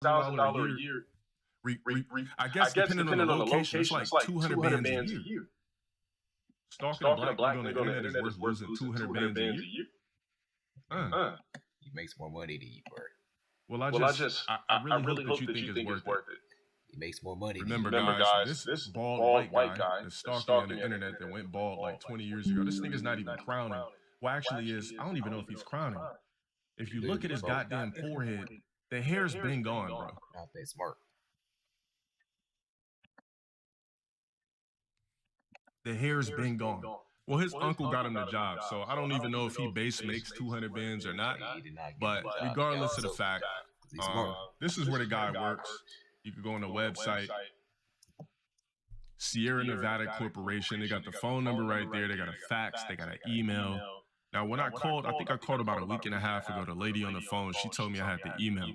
$1,000 a year. I guess depending on the location, it's like 200 bands a year. Stalking a black nigga on the internet is worth losing 200 bands a year. He makes more money than you, bro. Well, I really hope that you think it's worth it. He makes more money. Remember, guys, this bald white guy that's stalking me on the internet that went bald like 20 years ago. This nigga's not even crowning. Well, actually is. I don't even know if he's crowning. If you look at his goddamn forehead, the hair's been gone, bro. Not that smart. The hair's been gone. Well, his uncle got him the job, so I don't even know if he base makes 200 bands or not. But regardless of the fact, this is where the guy works. You can go on the website, Sierra Nevada Corporation. They got the phone number right there. They got a fax. They got an email. Now, when I called, I think I called about a week and a half ago, the lady on the phone, she told me I had the email.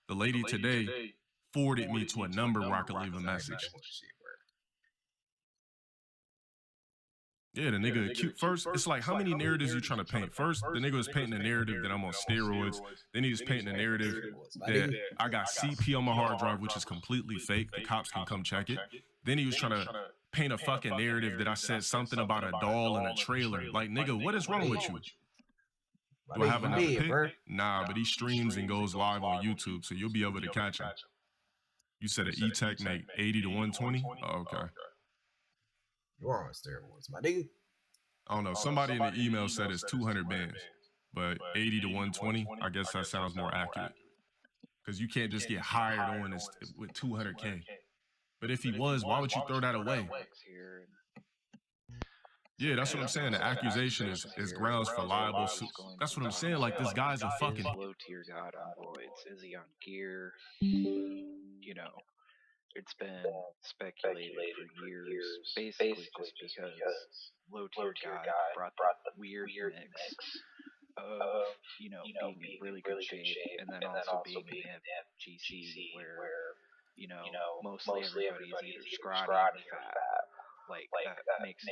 The lady today forwarded me to a number where I could leave a message. Yeah, the nigga cute. First, it's like, how many narratives you trying to paint? First, the nigga was painting a narrative that I'm on steroids. Then he was painting a narrative that I got CP on my hard drive, which is completely fake. The cops can come check it. Then he was trying to paint a fucking narrative that I said something about a doll in a trailer. Like, nigga, what is wrong with you? Do I have another pic? Nah, but he streams and goes live on YouTube, so you'll be able to catch him. You said an E-Tech make 80 to 120? Oh, okay. You're on steroids, my nigga. I don't know. Somebody in the email said it's 200 bands, but 80 to 120, I guess that sounds more accurate. Because you can't just get hired on this with 200K. But if he was, why would you throw that away? Yeah, that's what I'm saying. The accusation is grounds for liable suit. That's what I'm saying. Like, this guy's a fucking low-tier god on roids. Is he on gear? You know, it's been speculated for years, basically just because low-tier god brought the weird mix of, you know, being in really good shape and then also being in GC where, you know, mostly everybody's either scrawny or fat. Like, that makes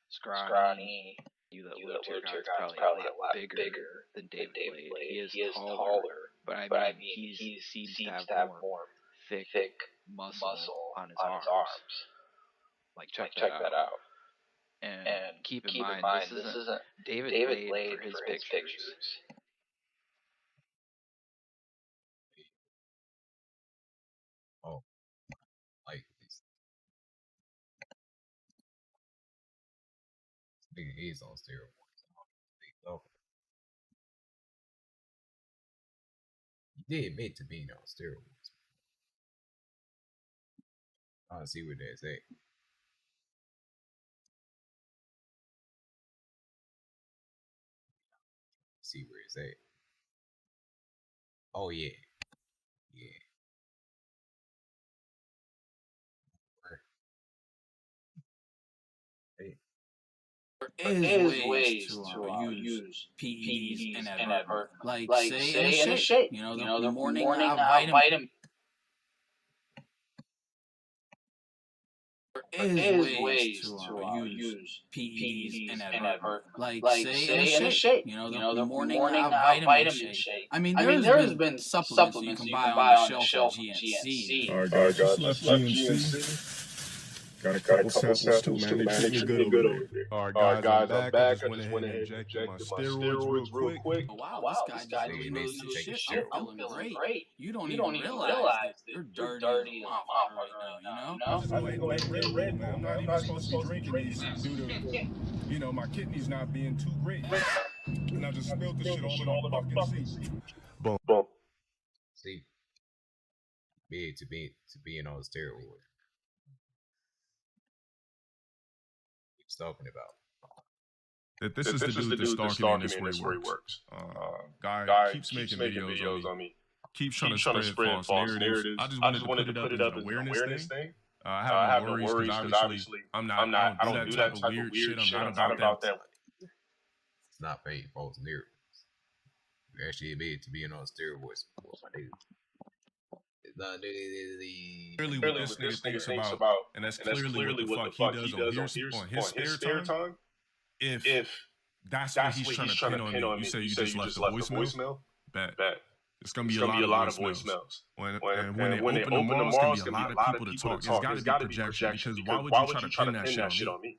scrawny, that low-tier god's probably a lot bigger than David Blade. He is taller, but I mean, he seems to have more thick muscle on his arms. Like, check that out. And keep in mind, this isn't David Blade for his pictures. Oh, like this nigga is on steroids. He did admit to being on steroids. I see what they say. See where it's at. Oh yeah. There is ways to use PEDs inadvertently. Like say in a shake. You know, the morning vitamin. There is ways to use PEDs inadvertently. Like say in a shake. You know, the morning vitamin shake. I mean, there's been supplements you can buy on the shelf of GNC. All right, guys, just left GNC. Got a couple samples too, man. They treat me good over there. All right, guys, I'm back. I just went ahead and injected my steroids real quick. Wow, this guy really knows his shit. I'm feeling great. You don't even realize that you're dirty as a motherfucker right now, you know? I ain't going red, man. I'm not even supposed to be drinking these due to, you know, my kidneys not being too great. And I just spilled the shit all over my fucking seat. Boom. See, to being on steroids. Talking about this is the dude that's stalking me, and this where he works. Guy keeps making videos on me. Keeps trying to spread false narratives. I just wanted to put it up as an awareness thing. I have no worries because obviously I don't do that type of weird shit. I'm not about that. It's not fake false narratives. You actually admitted to being on steroids, my dude. Clearly what this nigga thinks about, and that's clearly what the fuck he does on his spare time. If that's what he's trying to pin on me, you say you just left the voicemail? Bet. It's gonna be a lot of voicemails. When they open tomorrow, it's gonna be a lot of people to talk. It's got to be projection because why would you try to pin that shit on me?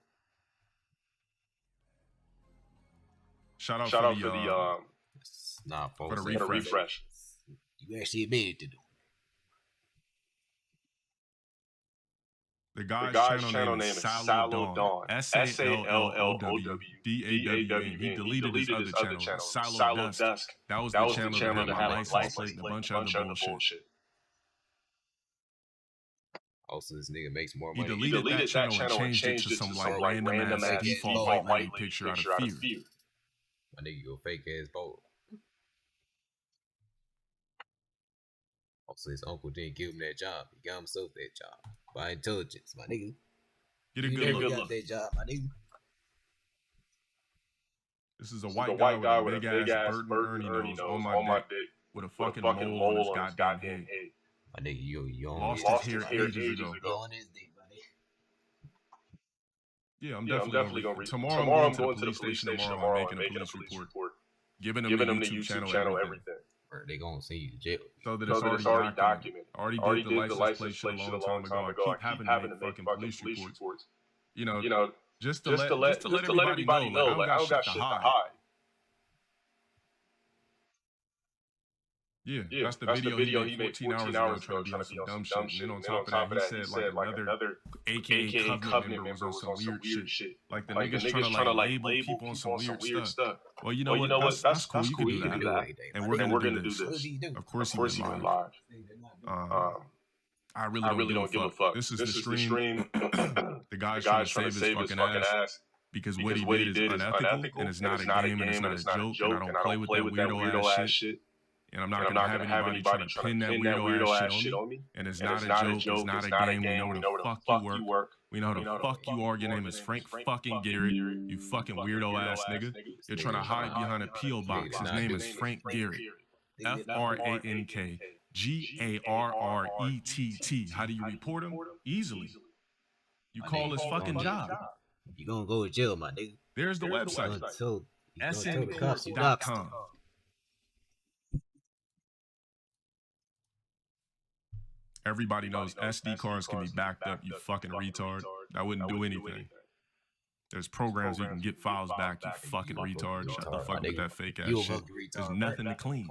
Shout out for the for the refresh. You actually admitted to do. The guy's channel name is Sallow Dawn. SALLOWDAWN. He deleted his other channel, Sallow Dusk. That was the channel that had my license plate and a bunch of other bullshit. Also, this nigga makes more He money. deleted that channel and changed it to some like random ass default white lady picture out of fear. My nigga go fake ass bold. Also, his uncle didn't give him that job. He got himself that job by intelligence, my nigga. Get a good look. Got that job, my nigga. This is a white guy with a big ass Bert and Ernie nose on my dick with a fucking mole on his goddamn head. My nigga, you lost his hair ages ago. On his dick, my nigga. Yeah, I'm definitely gonna read. Tomorrow I'm going to the police station tomorrow. I'm making a police report. Giving them the YouTube channel, everything. They gonna send you to jail. So that it's already documented. Already did the license plate shit a long time ago. I keep having to make fucking police reports. You know, just to let everybody know, like, I don't got shit to hide. Yeah, that's the video he made 14 hours ago trying to be on some dumb shit. And then on top of that, he said like another AKA Covenant member was on some weird shit. Like the niggas trying to like label people on some weird stuff. Well, you know what? That's cool. You can do that. And we're gonna do this. Of course he went live. I really don't give a fuck. This is the stream. The guy's trying to save his fucking ass. Because what he did is unethical, and it's not a game, and it's not a joke, and I don't play with that weirdo ass shit. And I'm not gonna have anybody trying to pin that weirdo ass shit on me. And it's not a joke, it's not a game. We know where the fuck you work. We know who the fuck you are. Your name is Frank fucking Garrett. You fucking weirdo ass nigga. You're trying to hide behind a P.O. box. His name is Frank Garrett. FRANK GARRETT. How do you report him? Easily. You call his fucking job. You gonna go to jail, my nigga. There's the website. SNCourse.com. Everybody knows SD cards can be backed up, you fucking retard. That wouldn't do anything. There's programs you can get files back, you fucking retard. Shut the fuck with that fake ass shit. There's nothing to clean.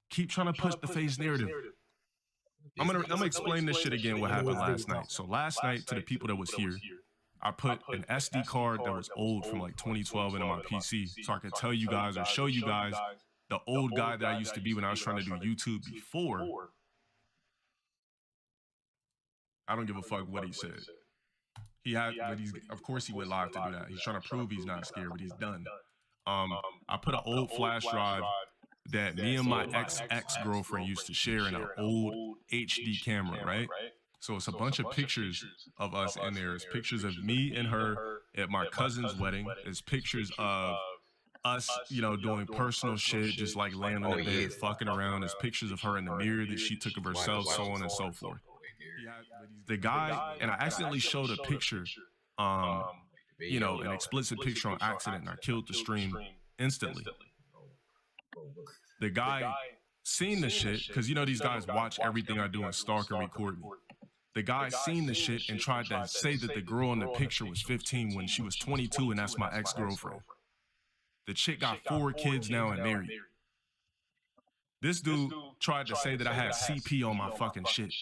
Keep trying to push the face narrative. I'm gonna explain this shit again what happened last night. So last night, to the people that was here, I put an SD card that was old from like 2012 into my PC so I could tell you guys or show you guys the old guy that I used to be when I was trying to do YouTube before. I don't give a fuck what he said. Of course he went live to do that. He's trying to prove he's not scared, but he's done. I put an old flash drive that me and my ex-girlfriend used to share in an old HD camera, right? So it's a bunch of pictures of us in there. It's pictures of me and her at my cousin's wedding. It's pictures of us, doing personal shit, just like laying on the bed, fucking around. There's pictures of her in the mirror that she took of herself, so on and so forth. The guy, and I accidentally showed a picture, an explicit picture on accident, and I killed the stream instantly. The guy seen the shit, because these guys watch everything I do and stalk and record me. The guy seen the shit and tried to say that the girl in the picture was 15 when she was 22, and that's my ex-girlfriend. The chick got 4 kids now and married. This dude tried to say that I had CP on my fucking shit.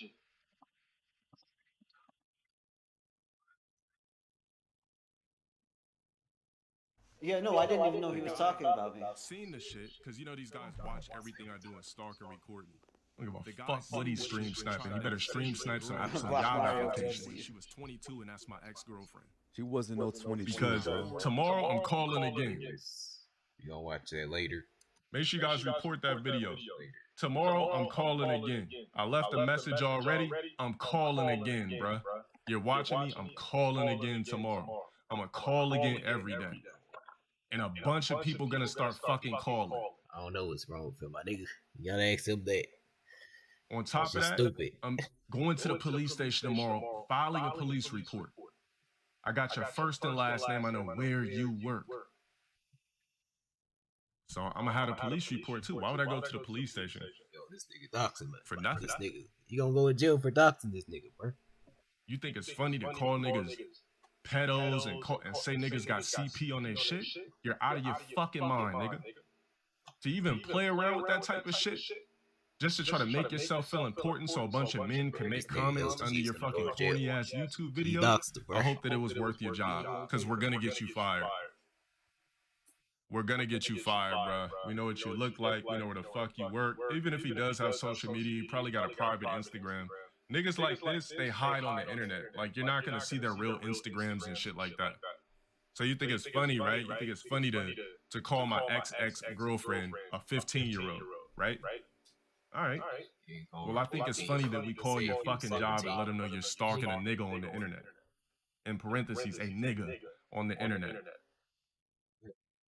Yeah, no, I didn't even know he was talking about me. Seen the shit, because these guys watch everything I do and stalk and record me. Look at fuck what he's stream sniping. He better stream snipe some job applications. She was 22 and that's my ex-girlfriend. She wasn't no 22. Because tomorrow I'm calling again. You gonna watch that later. Make sure you guys report that video. Tomorrow I'm calling again. I left a message already. I'm calling again, bruh. You're watching me. I'm calling again tomorrow. I'm gonna call again every day. And a bunch of people gonna start fucking calling. I don't know what's wrong with him, my nigga. You gotta ask him that. On top of that, stupid. I'm going to the police station tomorrow, filing a police report. I got your first and last name. I know where you work. So I'm gonna have a police report too. Why would I go to the police station? Yo, this nigga doxing, man. For nothing. This nigga, you gonna go to jail for doxing this nigga, bro. You think it's funny to call niggas pedos and say niggas got CP on their shit? You're out of your fucking mind, nigga. To even play around with that type of shit, just to try to make yourself feel important so a bunch of men can make comments under your fucking corny ass YouTube video, I hope that it was worth your job, because we're gonna get you fired. We're gonna get you fired, bro. We know what you look like. We know where the fuck you work. Even if he does have social media, he probably got a private Instagram. Niggas like this, they hide on the internet. Like, you're not gonna see their real Instagrams and shit like that. So you think it's funny, right? You think it's funny to call my ex-girlfriend a 15-year-old, right? All right. Well, I think it's funny that we call your fucking job and let them know you're stalking a nigga on the internet. In parentheses, a nigga on the internet.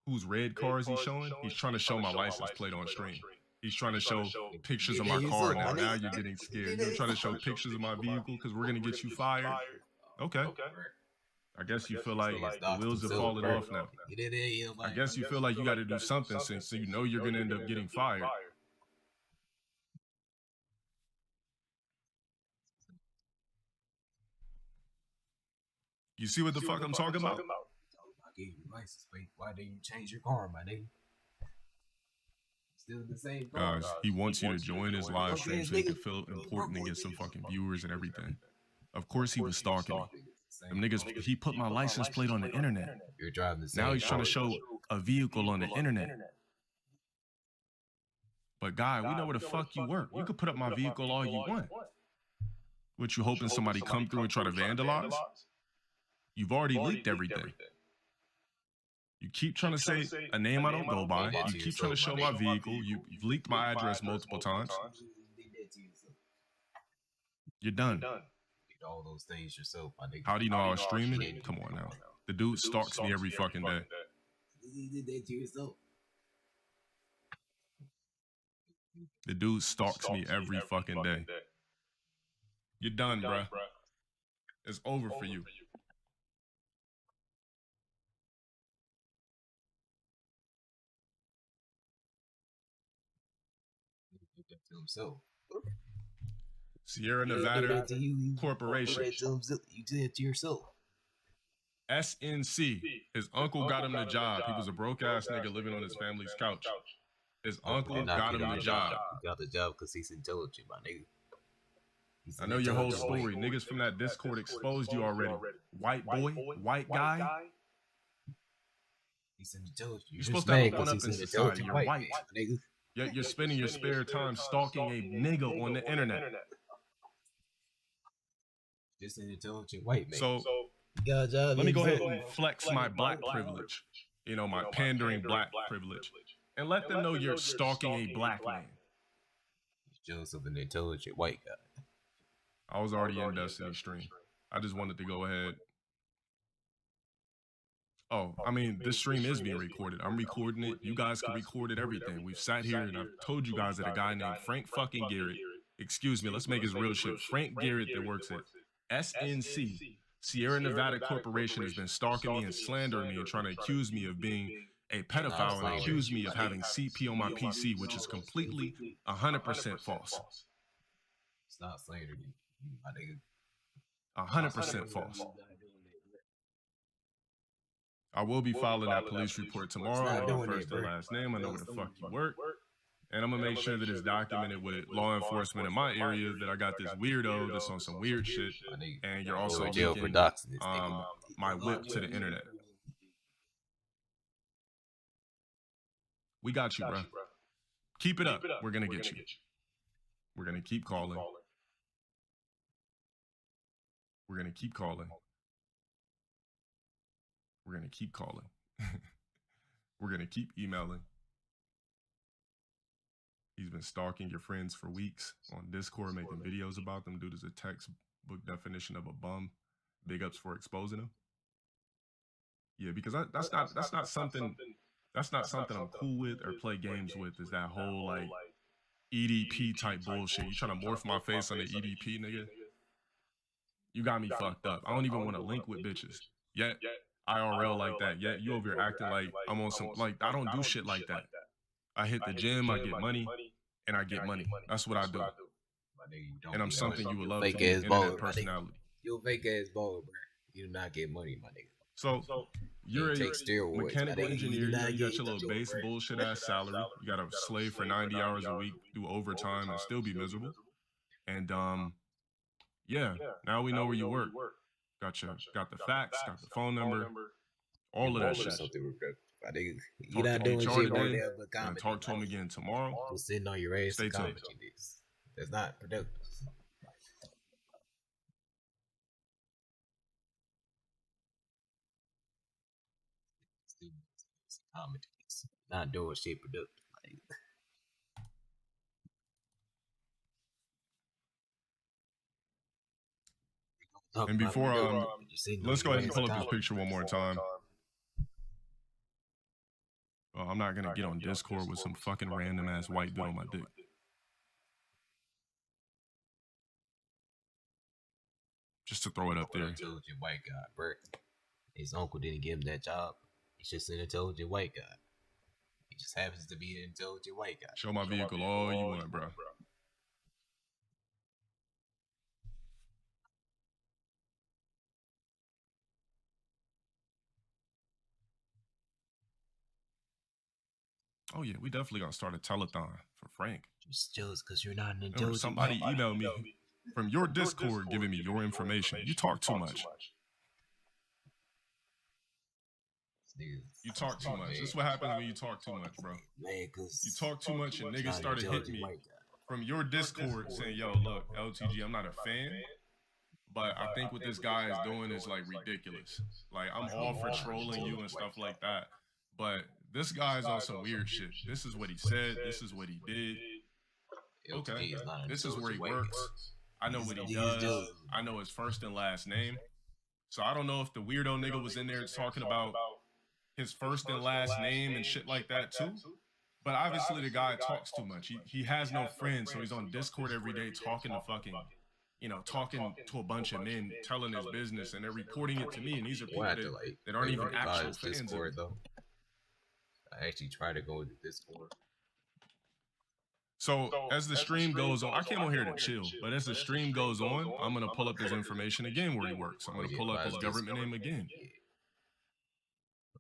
Whose red cars he's showing? He's trying to show my license plate on stream. He's trying to show pictures of my car now. Now you're getting scared. You're trying to show pictures of my vehicle because we're going to get you fired? Okay. I guess you feel like the wheels are falling off now. I guess you feel like you got to do something since you know you're going to end up getting fired. You see what the fuck I'm talking about? I gave you license plate. Why didn't you change your car, my nigga? Still the same car. Guys, he wants you to join his live stream so he can feel important and get some fucking viewers and everything. Of course he was stalking me. Them niggas, he put my license plate on the internet. You're driving the same Now he's trying to show a vehicle on the internet. But guy, we know where the fuck you work. You could put up my vehicle all you want. What, you hoping somebody come through and try to vandalize? You've already leaked everything. You keep trying to say a name I don't go by. You keep trying to show my vehicle. You've leaked my address multiple times. You're done. Did all those things yourself, my nigga. How do you know I was streaming? Come on now. The dude stalks me every fucking day. You did that to yourself. The dude stalks me every fucking day. You're done, bruh. It's over for you. You did that to himself. Sierra Nevada Corporation. You did it to yourself. SNC. His uncle got him the job. He was a broke ass nigga living on his family's couch. His uncle got him the job. He got the job because he's intelligent, my nigga. I know your whole story. Niggas from that Discord exposed you already. White boy, white guy. He's intelligent. You're supposed to have one up in society. You're white. Yet you're spending your spare time stalking a nigga on the internet. Just an intelligent white man. So let me go ahead and flex my black privilege. You know, my pandering black privilege. And let them know you're stalking a black man. He's jealous of an intelligent white guy. I was already in Destiny's stream. I just wanted to go ahead. Oh, I mean, this stream is being recorded. I'm recording it. You guys can record it, everything. We've sat here and I've told you guys that a guy named Frank fucking Garrett, excuse me, let's make his real shit. Frank Garrett that works at SNC, Sierra Nevada Corporation, has been stalking me and slandering me and trying to accuse me of being a pedophile and accuse me of having CP on my PC, which is completely 100% false. It's not slander, my nigga. 100% false. I will be filing that police report tomorrow. I know first and last name. I know where the fuck you work. And I'm going to make sure that it's documented with law enforcement in my area that I got this weirdo that's on some weird shit. And you're also leaking my whip to the internet. We got you, bro. Keep it up. We're going to get you. We're going to keep calling. We're going to keep calling. We're going to keep calling. We're going to keep emailing. He's been stalking your friends for weeks on Discord, making videos about them. Dude is a textbook definition of a bum. Big ups for exposing him. Yeah, because that's not something I'm cool with or play games with, is that whole like EDP type bullshit. You trying to morph my face on the EDP, nigga? You got me fucked up. I don't even want to link with bitches. Yet IRL like that. Yet you over here acting like I'm on some, like, I don't do shit like that. I hit the gym, I get money, and I get money. That's what I do. My nigga, you don't And I'm get something money. you would love Fake to be ass an baller, internet my nigga. personality. You a fake ass baller, bro. You do not get money, my nigga. So you're a take steroids, mechanical my nigga. engineer. You do not You got get your little no base bread. bullshit ass salary. You got to slave for 90 hours a week, do overtime, and still be miserable. And yeah, now we know where you work. Got the facts, got the phone number, all of that shit. Something reproductive. My nigga, you Talk not to doing HR shit today. right there but Gonna comedy. talk to him again tomorrow. Just sitting on your ass Stay and tuned. commenting this. That's not productive. Comedy. Not doing shit productive. And before let's go ahead and pull up this picture one more time. Oh, I'm not gonna get on Discord with some fucking random ass white dude on my dick. Just to throw it up there. Intelligent white guy, bro. His uncle didn't give him that job. He's just an intelligent white guy. He just happens to be an intelligent white guy. Show my vehicle all you want, bro. Oh yeah, we definitely gonna start a telethon for Frank. Just jealous because you're not an Remember, intelligent somebody white guy. emailed me from your Discord giving me your information. You talk too much. You talk too much. This is what happens when you talk too much, bro. Man, cause you talk too much and niggas started hitting me from your Discord saying, yo, look, LTG, I'm not a fan, but I think what this guy is doing is like ridiculous. Like, I'm all for trolling you and stuff like that, but this guy's on some weird shit. This is what he said. This is what he did. Okay, this is where he works. I know what he does. I know his first and last name. So I don't know if the weirdo nigga was in there talking about his first and last name and shit like that too. But obviously the guy talks too much. He has no friends, so he's on Discord every day talking to fucking, talking to a bunch of men, telling his business, and they're reporting it to me. And these are people that aren't even actual fans Discord, though. I actually try to go to Discord. So as the stream goes on, I came on here to chill, but as the stream goes on, I'm going to pull up his information again where he works. I'm going to pull up his government name again.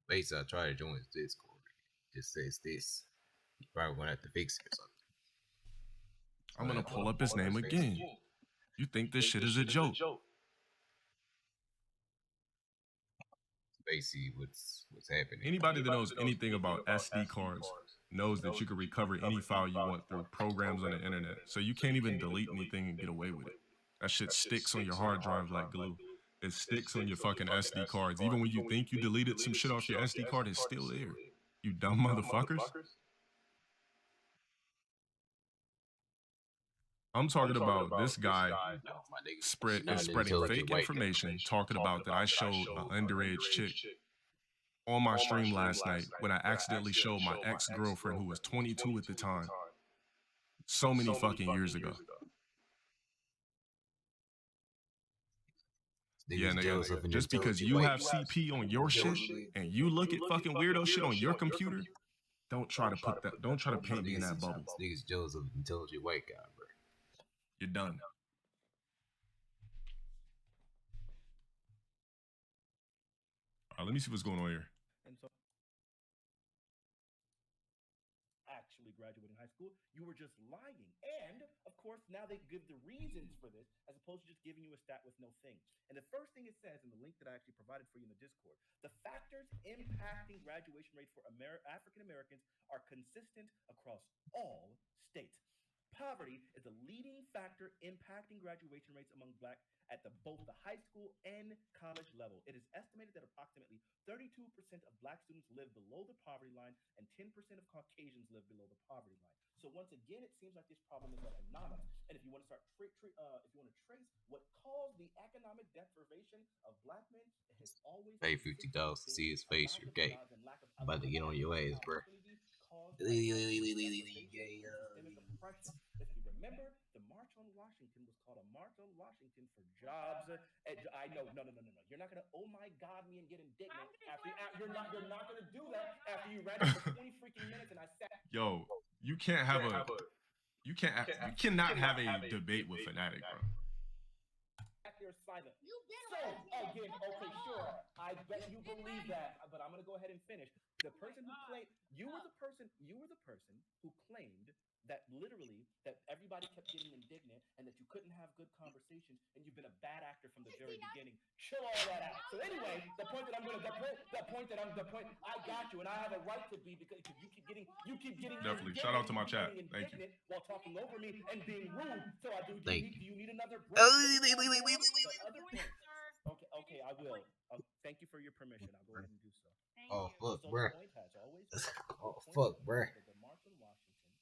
Basically, I try to join his Discord. It just says this. You probably going to have to fix it or something. I'm going to pull up his name again. You think this shit is a joke. Basically, what's happening. Anybody that knows anything about SD cards knows that you can recover any file you want through programs on the internet. So you can't even delete anything and get away with it. That shit sticks on your hard drive like glue. It sticks on your fucking SD cards. Even when you think you deleted some shit off your SD card, it's still there. You dumb motherfuckers. I'm talking about this guy is spreading fake information, talking about that I showed an underage chick on my stream last night when I accidentally showed my ex-girlfriend who was 22 at the time. So many fucking years ago. Yeah, nigga, just because you have CP on your shit and you look at fucking weirdo shit on your computer, don't try to paint me in that bubble. Niggas jealous of an intelligent white guy, bro. You're done. All right, let me see what's going on here. And so, actually graduating high school, you were just lying. And, of course, now they give the reasons for this as opposed to just giving you a stat with no thing. And the first thing it says in the link that I actually provided for you in the Discord, the factors impacting graduation rates for African Americans are consistent across all states. Poverty is a leading factor impacting graduation rates among Black at both the high school and college level. It is estimated that approximately 32% of Black students live below the poverty line and 10% of Caucasians live below the poverty line. So once again, it seems like this problem is economic. And if you want to start, if you want to trace what caused the economic deprivation of Black men, it has always pay $50 to see his face. You're gay. I'm about to get on your ass, bro. Remember, the March on Washington was called a March on Washington for jobs. I know, no. You're not gonna, oh my God, me and get indignant after. You're not gonna do that after you ran it for 20 freaking minutes and I sat. Yo, you cannot have a debate with Fanatic, bro. They're silent. Again, okay, sure. I bet you believe that, but I'm gonna go ahead and finish. The person who claimed you were the person who claimed that literally that everybody kept getting indignant and that you couldn't have good conversations and you've been a bad actor from the very beginning. Chill all that out. So anyway, the point I got you and I have a right to be because you keep getting definitely shout out to my chat. Thank you. While talking over me and being rude. So I do. Do you need another break? Okay, I will. Thank you for your permission. I'll go ahead and do so. Oh fuck, So bro. the point has always Oh fuck, bro. the March on Washington,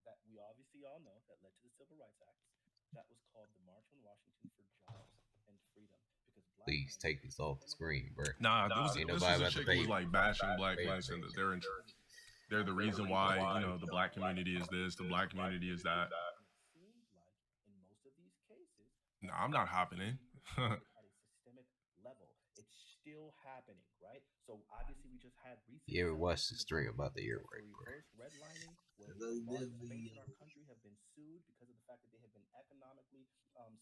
that we obviously all know that led to the Civil Rights Act. That was called the March on Washington for Jobs and Freedom. Because Please take this off the screen, bro. Nah, this Ain't was nobody a about to chick who was pay. like bashing black lives, and they're the reason why, you know, the black community is this, the black community is that. it seems like in most of these cases, Nah, I'm not hopping in. at a systemic level, it's still happening, right? So obviously, we just had recent. You ever watched the stream about the earwork, bro? Reverse redlining, where the largest banks in our country have been sued because of the fact that they have been economically,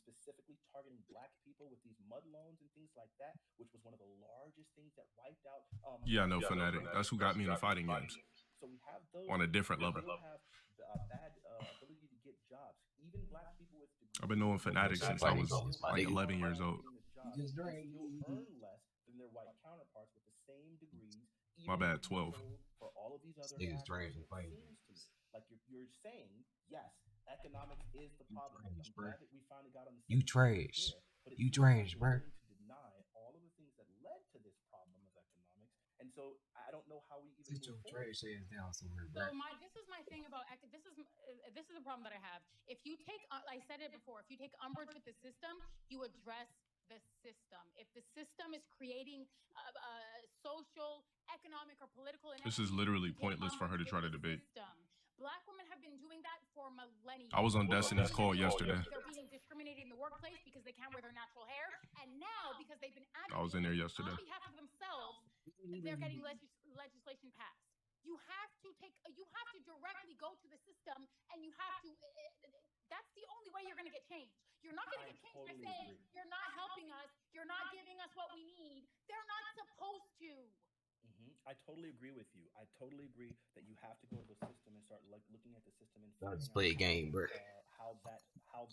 specifically targeting black people with these mud loans and things like that, which was one of the largest things that wiped out. Yeah, no, Fanatic. That's who got me into fighting games. So we have those on a different level. Still have bad ability to get jobs. Even black people with degrees. I've been knowing Fanatic since I was like 11 years old. Still earn less than their white counterparts with the same degrees. My bad, 12. For all of these other Niggas factors, dragging it fighting. seems to me like you're saying, yes, economics is the problem. I'm glad that we finally got on the You same page trash. here, but it You seems like trash, you're bro. willing to deny all of the things that led to this problem of economics, and so I don't know how we even Sit your move forward. trash ass down somewhere, So bro. this is my thing about this is the problem that I have. If you take, I said it before, if you take umbrage with the system, you address the system. If the system is creating social, economic, or political This is inequity, literally you take pointless for her to umbrage try with to the debate. system. Black women have been doing that for millennia. I was on Destiny's Call yesterday. They're being discriminated in the workplace because they can't wear their natural hair, and now because they've been I was in there yesterday. on behalf of themselves, they're getting legislation passed. You have to directly go to the system, and you have to. That's the only way you're going to get change. You're not going to get change by saying you're not helping us, you're not giving us what we need. They're not supposed to. I totally agree with you. I totally agree that you have to go to the system and start looking at the system and I'll just play a game, bro. how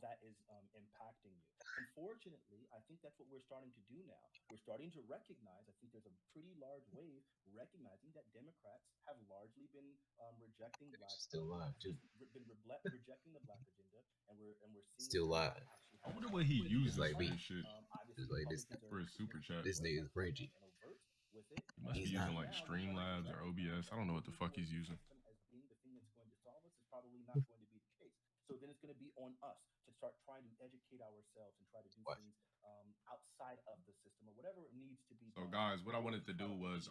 that is impacting you. Unfortunately, I think that's what we're starting to do now. We're starting to recognize. I think there's a pretty large wave recognizing that Democrats have largely been rejecting black. Still live, too. Rejecting the black agenda, and we're seeing Still live. I wonder what he uses like for me. this shit. Just like this. For his super chat. This nigga is Reggie. He must be using like Streamlabs or OBS. I don't know what the fuck he's using. As being the thing that's going to solve us is probably not going to be the case. So then it's going to be on us to start trying to educate ourselves and try to do things outside of the system or whatever it needs to be. So guys, what I wanted to do was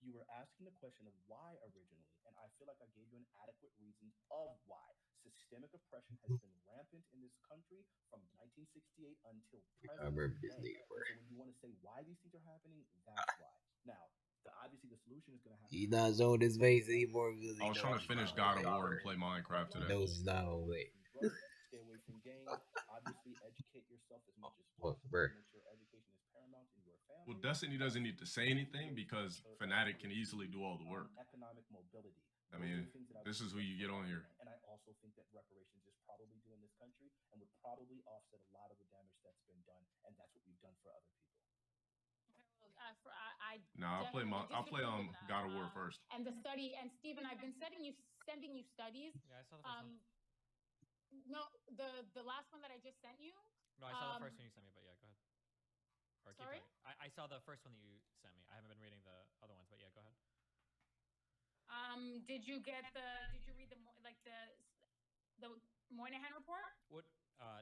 you were asking the question of why originally, and I feel like I gave you an adequate reason of why. Systemic oppression has been rampant in this country from 1968 until present. I remember this day. nigga, bro. So when you want to say why these things are happening, that's why. Now, obviously the solution is going to have. He's not showing his face anymore because I was trying to finish God of War and play Minecraft today. He knows he's not on way. Stay away from games. Obviously, educate yourself as much as possible. Bro. Make sure education is paramount in your family. Well, Destiny doesn't need to say anything because Fanatic can easily do all the work. Economic mobility. I mean, this is who you get on here. And I also think that reparations is probably due in this country and would probably offset a lot of the damage that's been done, and that's what we've done for other people. Nah, I'll play God of War first. And the study, and Stephen, I've been sending you studies. Yeah, I saw the first one. No, the last one that I just sent you. No, I saw the first one you sent me, but yeah, go ahead. Or keep Sorry? going. I saw the first one that you sent me. I haven't been reading the other ones, but yeah, go ahead. Did you read the Moynihan report? What?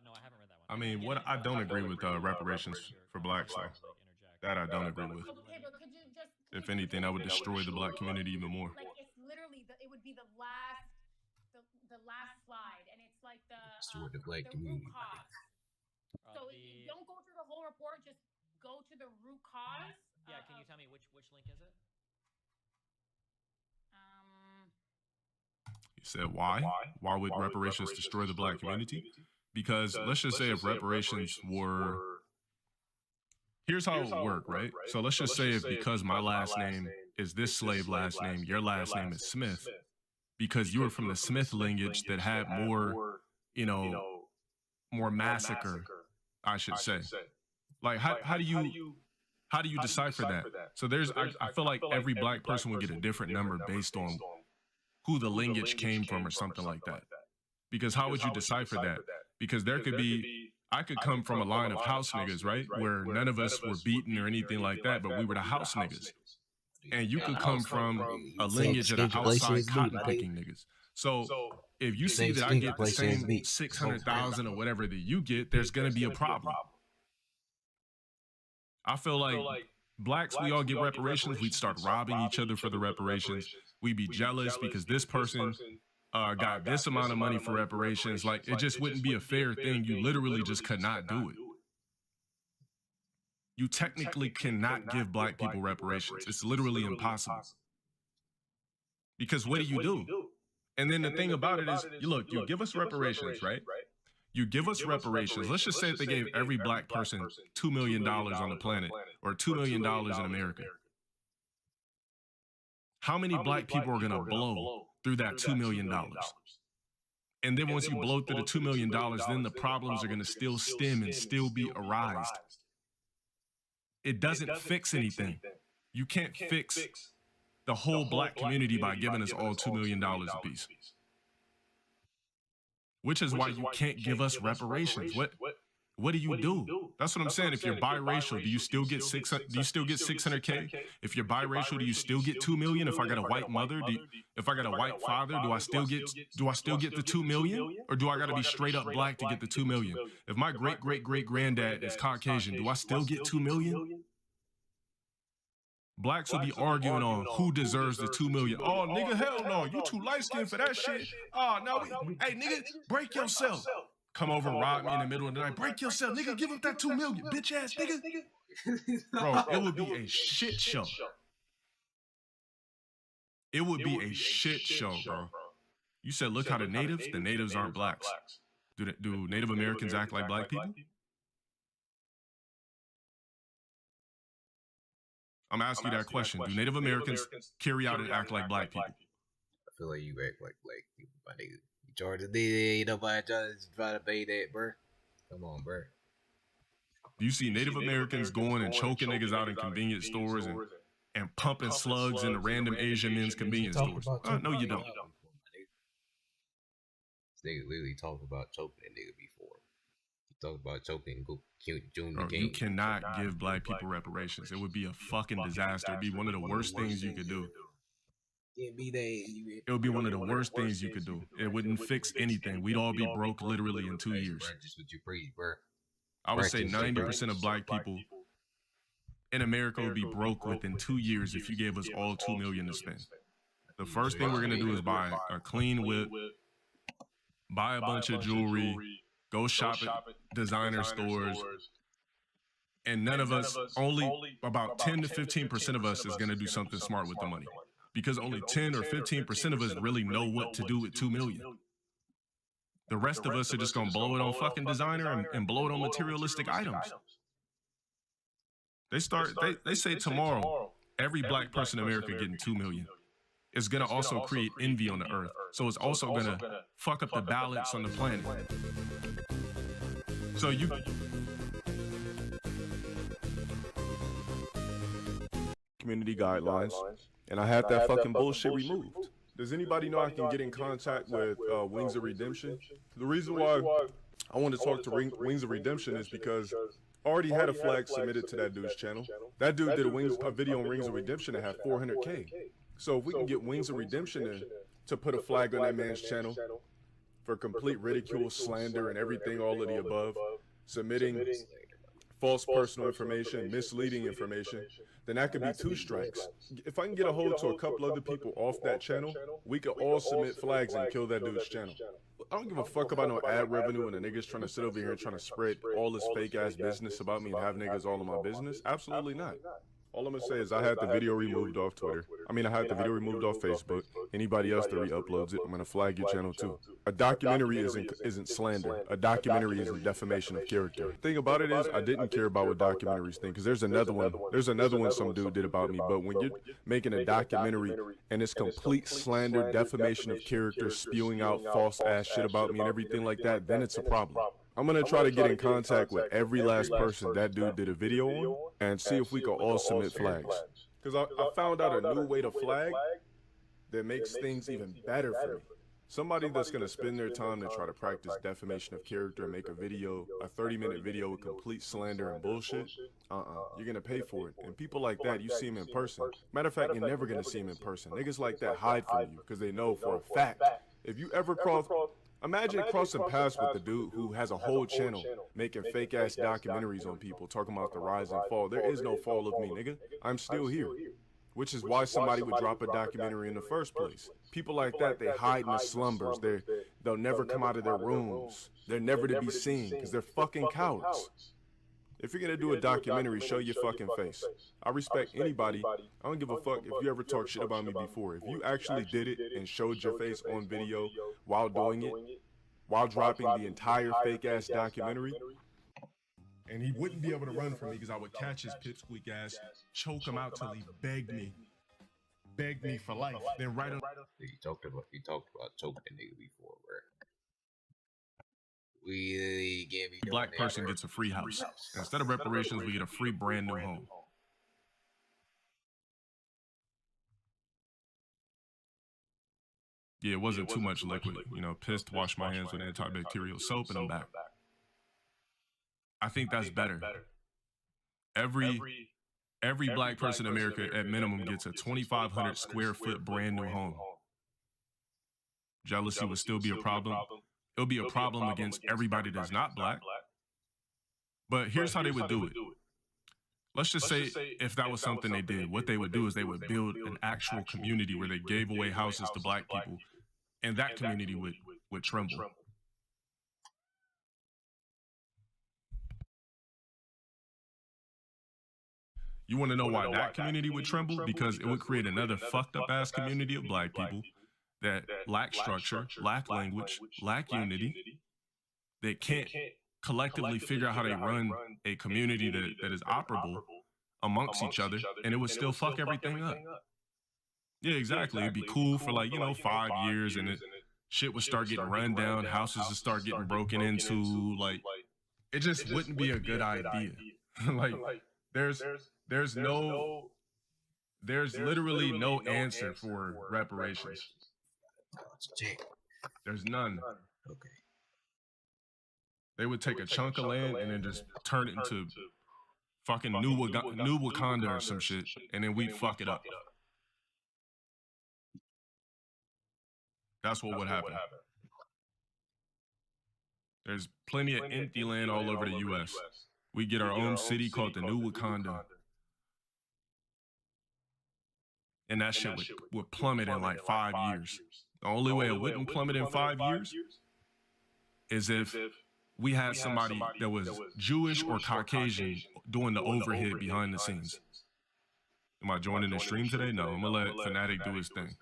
No, I haven't read that one. I mean, what I don't agree with reparations for blacks, though. That I don't agree with. Okay, but could you just? If anything, that would destroy the black community even more. Like it's literally it would be the last slide, and it's like Destroy the black root community. cause. So you don't go through the whole report, just go to the root cause. Yeah, can you tell me which link is it? You said why? Why would reparations destroy the black community? Because let's just say if reparations were, here's how it would work, right? So let's just say if because my last name is this slave last name, your last name is Smith, because you were from the Smith lineage that had more, you know, more massacre, I should say. Like how do you decipher that? So I feel like every black person would get a different number based on who the lineage came from or something like that. Because how would you decipher that? Because I could come from a line of house niggas, right? Where none of us were beaten or anything like that, but we were the house niggas. And you could come from a lineage of the outside cotton picking niggas. So if you see that I get the same 600,000 or whatever that you get, there's gonna be a problem. I feel like blacks, we all get reparations. We'd start robbing each other for the reparations. We'd be jealous because this person got this amount of money for reparations. Like, it just wouldn't be a fair thing. You literally just could not do it. You technically cannot give black people reparations. It's literally impossible. Because what do? And then the thing about it is, you give us reparations, right? You give us reparations. Let's just say that they gave every black person $2 million on the planet or $2 million in America. How many black people are going to blow through that $2 million? And then once you blow through the $2 million, then the problems are going to still stem and still be arised. It doesn't fix anything. You can't fix the whole black community by giving us all $2 million apiece. Which is why you can't give us reparations. What do you do? That's what I'm saying. If you're biracial, do you still get 600K? If you're biracial, do you still get 2 million? If I got a white mother, if I got a white father, do I still get the 2 million? Or do I got to be straight up black to get the 2 million? If my great granddad is Caucasian, do I still get 2 million? Blacks will be arguing on who deserves the 2 million. Oh, nigga, hell no. You too light-skinned for that shit. Oh, no. Hey, nigga, break yourself. Come over and rob me in the middle of the night. Break yourself. Nigga, give up that 2 million. Bitch ass nigga. Bro, it would be a shit show. It would be a shit show, bro. You said, look how the natives aren't blacks. Do Native Americans act like black people? I'm asking you that question. Do Native Americans carry out and act like black people? I feel like you act like black people, my nigga. You charge the day, ain't nobody try to pay that, bro. Come on, bro. Do you see Native Americans going and choking niggas out in convenience stores and pumping slugs into random Asian men's convenience stores? No, you don't. This nigga literally talked about choking that nigga before. Talk about choking June Bro, you cannot give black people reparations. It would be a fucking disaster. It'd be one of the worst things you could do. It would be one of the worst things you could do. It wouldn't fix anything. We'd all be broke literally in 2 years. Just what you preach, bro. I would say 90% of black people in America would be broke within 2 years if you gave us all 2 million to spend. The first thing we're gonna do is buy a clean whip, buy a bunch of jewelry, go shop at designer stores, and none of us, only about 10 to 15% of us is going to do something smart with the money. Because only 10 or 15% of us really know what to do with 2 million. The rest of us are just going to blow it on fucking designer and blow it on materialistic items. They say tomorrow, every black person in America getting 2 million. It's going to also create envy on the earth. So it's also going to fuck up the balance on the planet. So community guidelines, and I had that fucking bullshit removed. Does anybody know I can get in contact with Wings of Redemption? The reason why I want to talk to Wings of Redemption is because I already had a flag submitted to that dude's channel. That dude did a video on Wings of Redemption that had 400K. So if we can get Wings of Redemption in to put a flag on that man's channel for complete ridicule, slander, and everything, all of the above, submitting false personal information, misleading information, then that could be 2 strikes. If I can get a hold to a couple other people off that channel, we could all submit flags and kill that dude's channel. I don't give a fuck about no ad revenue and the niggas trying to sit over here and trying to spread all this fake ass business about me and have niggas all in my business. Absolutely not. All I'm gonna say is I had the video removed off Twitter. I mean, I had the video removed off Facebook. Anybody else that re-uploads it, I'm gonna flag your channel too. A documentary isn't slander. A documentary isn't defamation of character. The thing about it is, I didn't care about what documentaries think, because there's another one. There's another one some dude did about me. But when you're making a documentary and it's complete slander, defamation of character, spewing out false ass shit about me and everything like that, then it's a problem. I'm gonna try to get in contact with every last person that dude did a video on and see if we can all submit flags. Because I found out a new way to flag that makes things even better for me. Somebody that's gonna spend their time to try to practice defamation of character and make a video, a 30-minute video with complete slander and bullshit, you're gonna pay for it. And people like that, you see them in person. Matter of fact, you're never gonna see them in person. Niggas like that hide from you because they know for a fact, if you ever cross... Imagine crossing paths with the dude who has a whole channel making fake ass documentaries on people, talking about the rise and fall. There is no fall of me, nigga. I'm still here. Which is why somebody would drop a documentary in the first place. People like that, they hide in the slumbers. They'll never come out of their rooms. They're never to be seen because they're fucking cowards. If you're gonna do a documentary, show your fucking face. I respect anybody. I don't give a fuck if you ever talk shit about me before. If you actually did it and showed your face on video while doing it, while dropping the entire fake ass documentary, and he wouldn't be able to run from me because I would catch his pipsqueak ass, choke him out till he begged me for life. Then right on. You talked about choking a nigga before, bro. We can't be Black person gets a free house. Instead of reparations, we get a free brand new home. Yeah, it wasn't too much liquid. You know, pissed, wash my hands with antibacterial soap, and I'm back. I think that's better. Every black person in America at minimum gets a 2,500 square foot brand new home. Jealousy would still be a problem. It'll be a problem against everybody that's not black. But here's how they would do it. Let's just say if that was something they did, what they would do is they would build an actual community where they gave away houses to black people, and that community would tremble. You want to know why that community would tremble? Because it would create another fucked up ass community of black people that lack structure, lack language, lack unity. They can't collectively figure out how they run a community that is operable amongst each other, and it would still fuck everything up. Yeah, exactly. It'd be cool for 5 years, and shit would start getting run down, houses would start getting broken into. It just wouldn't be a good idea. There's literally no answer for reparations. There's none. Okay. They would take a chunk of land and then just turn it into fucking New Wakanda or some shit, and then we'd fuck it up. That's what would happen. There's plenty of empty land all over the U.S. We get our own city called the New Wakanda. And that shit would plummet in 5 years. The only way it wouldn't plummet in 5 years is if we had somebody that was Jewish or Caucasian doing the overhead behind the scenes. Am I joining the stream today? No, I'm gonna let Fanatic do his thing.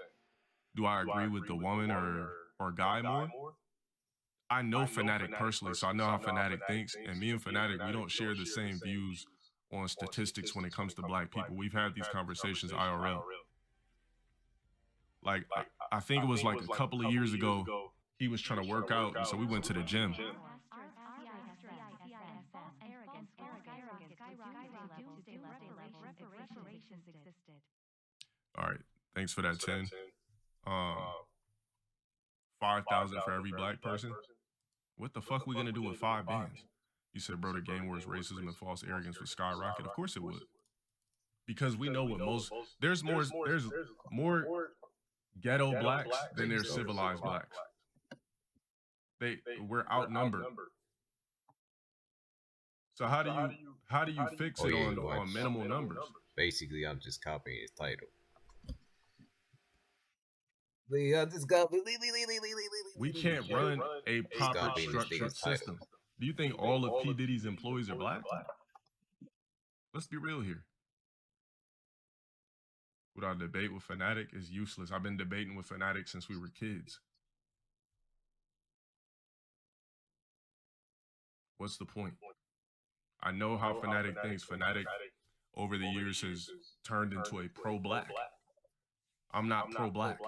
Do I agree with the woman or guy more? I know Fanatic personally, so I know how Fanatic thinks, and me and Fanatic, we don't share the same views on statistics when it comes to black people. We've had these conversations IRL. I think it was a couple of years ago, he was trying to work out, and so we went to the gym. All right, thanks for that 10. 5,000 for every black person. What the fuck we gonna do with 5 bands? You said, bro, the game wars racism and false arrogance would skyrocket. Of course it would, because we know what there's more ghetto blacks than there's civilized blacks. We're outnumbered. So how do you fix it on minimal numbers? Basically, I'm just copying his title. We can't run a proper structured system. Do you think all of P. Diddy's employees are black? Let's be real here. What I debate with Fanatic is useless. I've been debating with Fanatic since we were kids. What's the point? I know how Fanatic thinks. Fanatic, over the years, has turned into a pro-black. I'm not pro-black.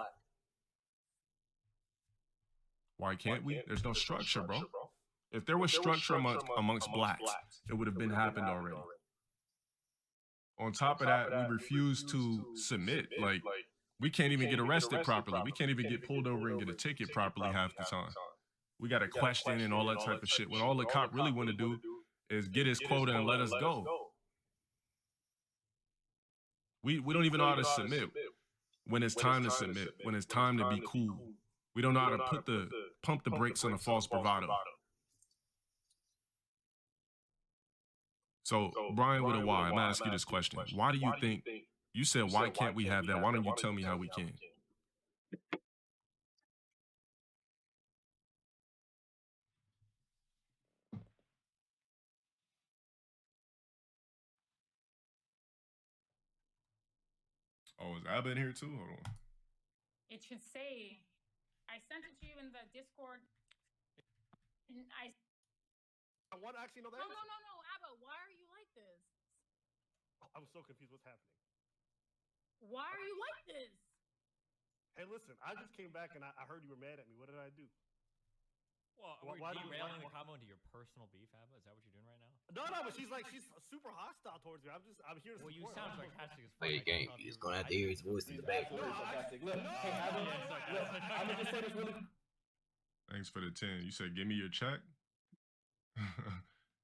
Why can't we? There's no structure, bro. If there was structure amongst blacks, it would have been happened already. On top of that, we refuse to submit. Like, we can't even get arrested properly. We can't even get pulled over and get a ticket properly half the time. We got a question and all that type of shit. When all the cop really want to do is get his quota and let us go. We don't even know how to submit when it's time to submit, when it's time to be cool. We don't know how to pump the brakes on a false bravado. So, Brian with a Y, I'm gonna ask you this question. Why do you think, you said, why can't we have that? Why don't you tell me how we can? Oh, is Abba in here too? Hold on. It should say, I sent it to you in the Discord. And I want to actually know that. No, Abba, why are you like this? I was so confused. What's happening? Why are you like this? Hey, listen, I just came back and I heard you were mad at me. What did I do? Well, Why are you derailing the combo into your personal beef, Abba? Is that what you're doing right now? No, but she's super hostile towards me. I'm here to support. Well, you sound sarcastic as fuck. Play the game. He's gonna have to hear his voice in the back. Look, hey, I'm gonna just say this really. Thanks for the 10. You said, give me your check?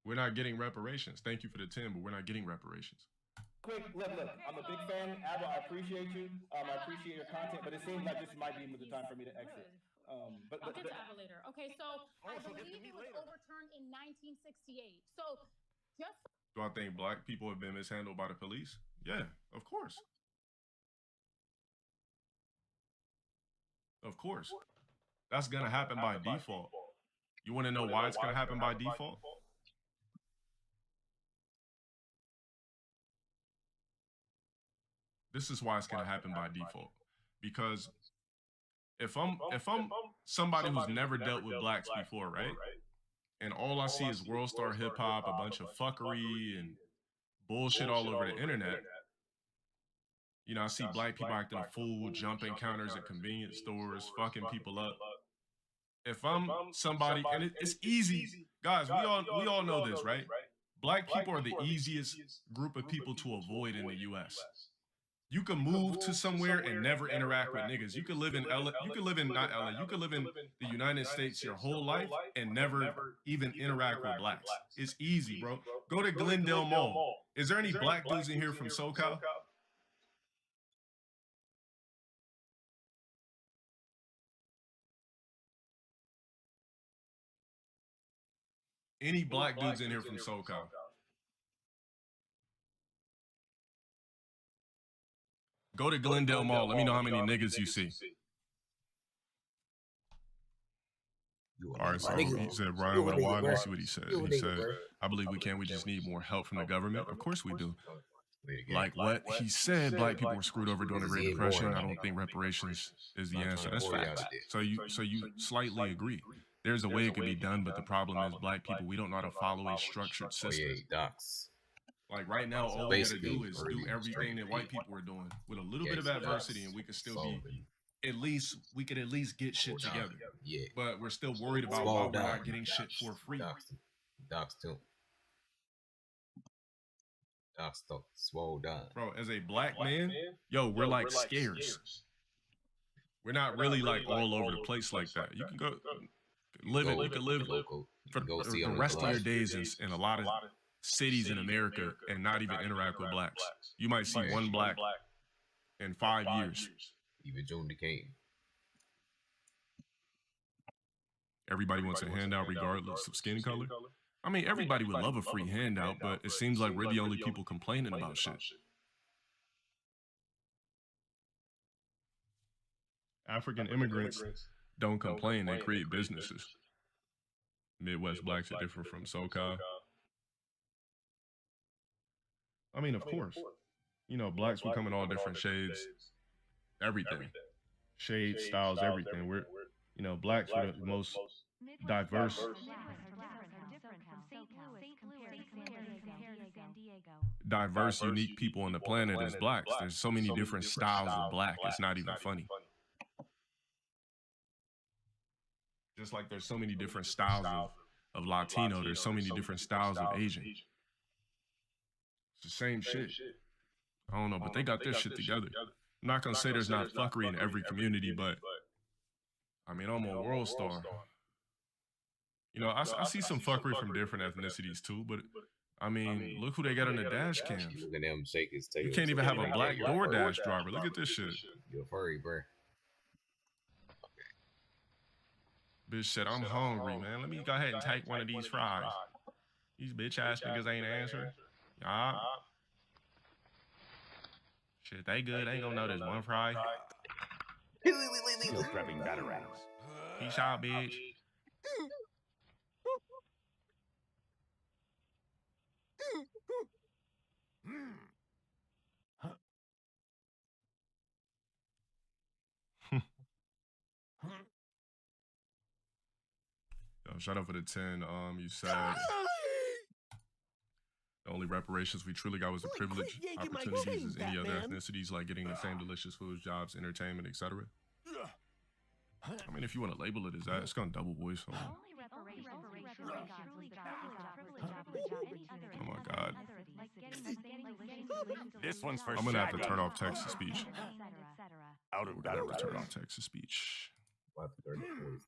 We're not getting reparations. Thank you for the 10, but we're not getting reparations. Quick, look, I'm a big fan. Abba, I appreciate you. I appreciate your content, but it seems like this might be the time for me to exit. But I'll get to Abba later. Okay, so I believe it was overturned in 1968. So just... Do I think black people have been mishandled by the police? Yeah, of course. Of course. That's going to happen by default. You want to know why it's going to happen by default? This is why it's going to happen by default. Because if I'm somebody who's never dealt with blacks before, right? And all I see is world star hip hop, a bunch of fuckery and bullshit all over the internet. You know, I see black people acting a fool, jumping counters at convenience stores, fucking people up. If I'm somebody, and it's easy, guys, we all know this, right? Black people are the easiest group of people to avoid in the US. You can move to somewhere and never interact with niggas. You could live in LA, you could live in not LA, you could live in the United States your whole life and never even interact with blacks. It's easy, bro. Go to Glendale Mall. Is there any black dudes in here from SoCal? Any black dudes in here from SoCal? Go to Glendale Mall. Let me know how many niggas you see. All right, so he said, Brian, with a Y. Let me see what he said. He said, I believe we can. We just need more help from the government. Of course we do. Like what he said, black people were screwed over during the Great Depression. I don't think reparations is the answer. That's facts. So you slightly agree. There's a way it could be done, but the problem is black people, we don't know how to follow a structured system. Like right now, all we gotta do is do everything that white people are doing with a little bit of adversity, and we could still be we could at least get shit together. Yeah. But we're still worried about why we're not getting shit for free. Docs too. Docs swole down. Bro, as a black man, yo, we're like scarce. We're not really like all over the place like that. You can go live it. You can live for the rest of your days in a lot of cities in America and not even interact with blacks. You might see one black in 5 years. Even June decaying. Everybody wants a handout regardless of skin color. I mean, everybody would love a free handout, but it seems like we're the only people complaining about shit. African immigrants don't complain, they create businesses. Midwest blacks are different from SoCal. I mean, of course, you know, blacks will come in all different shades, everything. Shades, styles, everything. We're, you know, blacks were the most diverse, unique people on the planet is blacks. There's so many different styles of black, it's not even funny. Just like there's so many different styles of Latino, there's so many different styles of Asian. It's the same shit. I don't know, but they got their shit together. I'm not gonna say there's not fuckery in every community, but I mean, I'm a world star. You know, I see some fuckery from different ethnicities too, but I mean, look who they got on the dash cams. Look at them shake his tail. You can't even have a black DoorDash driver. Look at this shit. You're a furry, bro. Bitch said, I'm hungry, man. Let me go ahead and take one of these fries. These bitch ass niggas ain't answering. Yup. Shit, they good. They ain't gonna know there's one fry. Still grabbing batarangs. Peace out, bitch. Yo, shout out for the 10. You said the only reparations we truly got was the privilege, opportunities as any other ethnicities, like getting the same delicious foods, jobs, entertainment, etc. I mean, if you want to label it as that, it's gonna double voice. So. Oh my God. This one's for I'm gonna have to Shaggy. turn off text to speech. Out of We're gonna have to turn off text to speech. We'll have to turn the voice.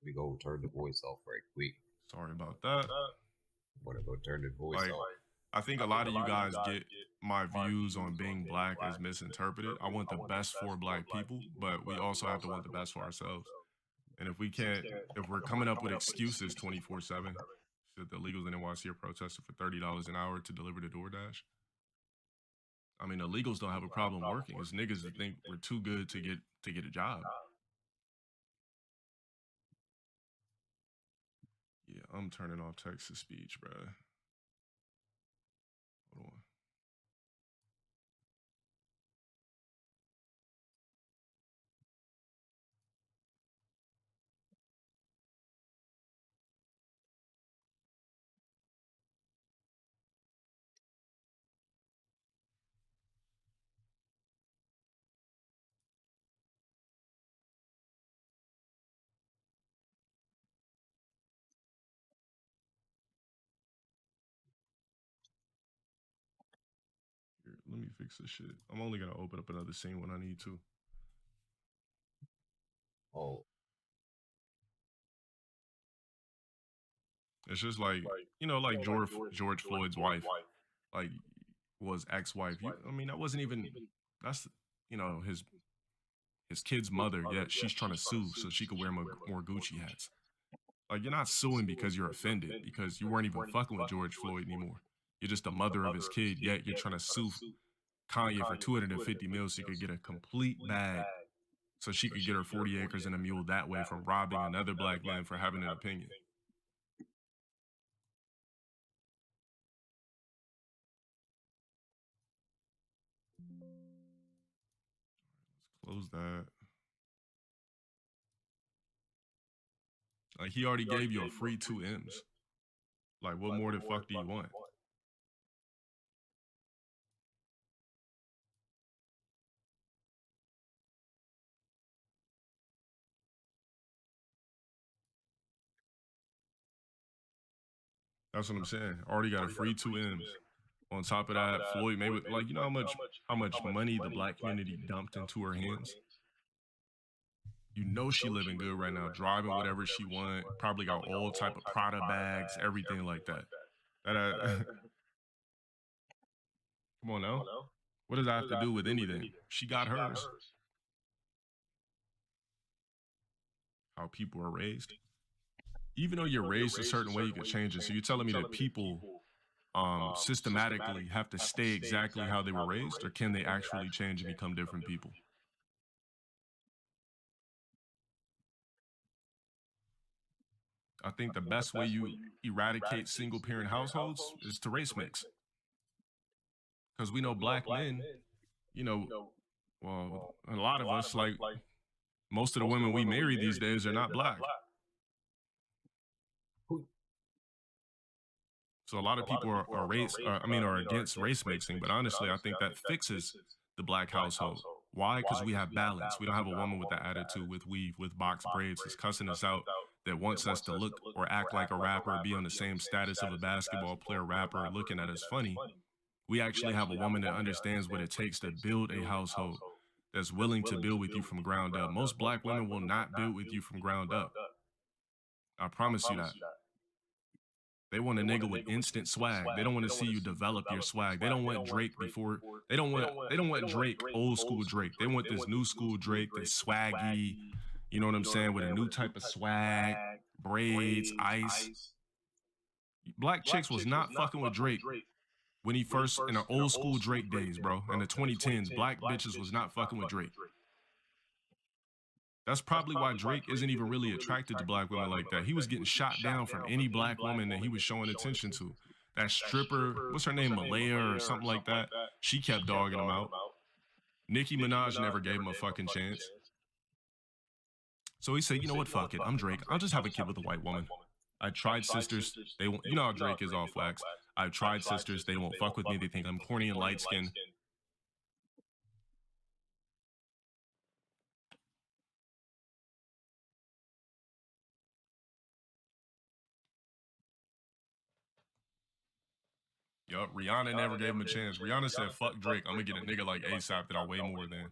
We go turn the voice off right quick. Sorry about that. Wanna go turn the voice Like, off? I think a lot of you guys get my views on being black as misinterpreted. I want the best for black people, but we also have to want the best for ourselves. And if we can't, if we're coming up with excuses 24/7, should the illegals in NYC are protesting for $30 an hour to deliver to DoorDash? I mean, illegals don't have a problem working. It's niggas that think we're too good to get a job. Yeah, I'm turning off text to speech, bruh. Hold on. Here, let me fix this shit. I'm only gonna open up another scene when I need to. Oh, It's just like, you know, like George Floyd's wife, like, was ex-wife. I mean, that wasn't even, that's, you know, his kid's mother, yet she's trying to sue so she could wear more Gucci hats. Like, you're not suing because you're offended, because you weren't even fucking with George Floyd anymore. You're just the mother of his kid, yet you're trying to sue Kanye for 250 mil so you could get a complete bag, so she could get her 40 acres and a mule that way from robbing another black man for having an opinion. Let's close that. Like, he already gave you a free 2 M's. Like, what more the fuck do you want? That's what I'm saying. Already got a free 2 M's. On top of that, Floyd Mayweather, like, you know how much money the black community dumped into her hands? You know she living good right now, driving whatever she want, probably got all type of Prada bags, everything like that. Come on now. What does that have to do with anything? She got hers. How people are raised. Even though you're raised a certain way, you can change it. So you're telling me that people systematically have to stay exactly how they were raised, or can they actually change and become different people? I think the best way you eradicate single parent households is to race mix. Because we know black men, you know, well, a lot of us, like most of the women we marry these days, are not black. So a lot of people are against race mixing, but honestly, I think that fixes the black household. Why? Because we have balance. We don't have a woman with that attitude, with weave, with box braids, that's cussing us out, that wants us to look or act like a rapper, be on the same status of a basketball player, rapper, looking at us funny. We actually have a woman that understands what it takes to build a household, that's willing to build with you from ground up. Most black women will not build with you from ground up. I promise you that. They want a nigga with instant swag. They don't want to see you develop your swag. They don't want Drake before. They don't want Drake old school Drake. They want this new school Drake, this swaggy, you know what I'm saying, with a new type of swag, braids, ice. Black chicks was not fucking with Drake when he first, in the old school Drake days, bro. In the 2010s, black bitches was not fucking with Drake. That's probably why Drake isn't even really attracted to black women like that. He was getting shot down from any black woman that he was showing attention to. That stripper, what's her name, Malaya or something like that? She kept dogging him out. Nicki Minaj never gave him a fucking chance. So he said, you know what, fuck it, I'm Drake. I'll just have a kid with a white woman. I tried sisters. They won't, you know how Drake is off wax. I've tried sisters. They won't fuck with me. They think I'm corny and light skinned. Yup, Rihanna never gave him a chance. Rihanna said, fuck Drake, I'm gonna get a nigga like ASAP that I weigh more than.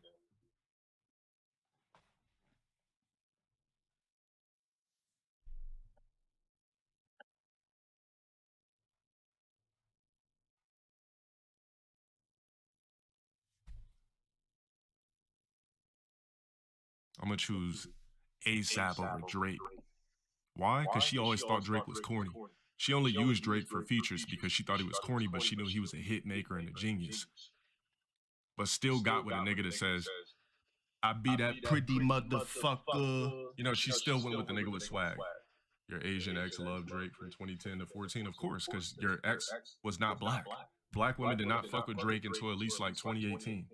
I'm gonna choose ASAP over Drake. Why? Because she always thought Drake was corny. She only used Drake for features because she thought he was corny, but she knew he was a hit maker and a genius. But still got with a nigga that says, I be that pretty motherfucker. You know, she still went with the nigga with swag. Your Asian ex loved Drake from 2010 to 14, of course, because your ex was not black. Black women did not fuck with Drake until at least like 2018.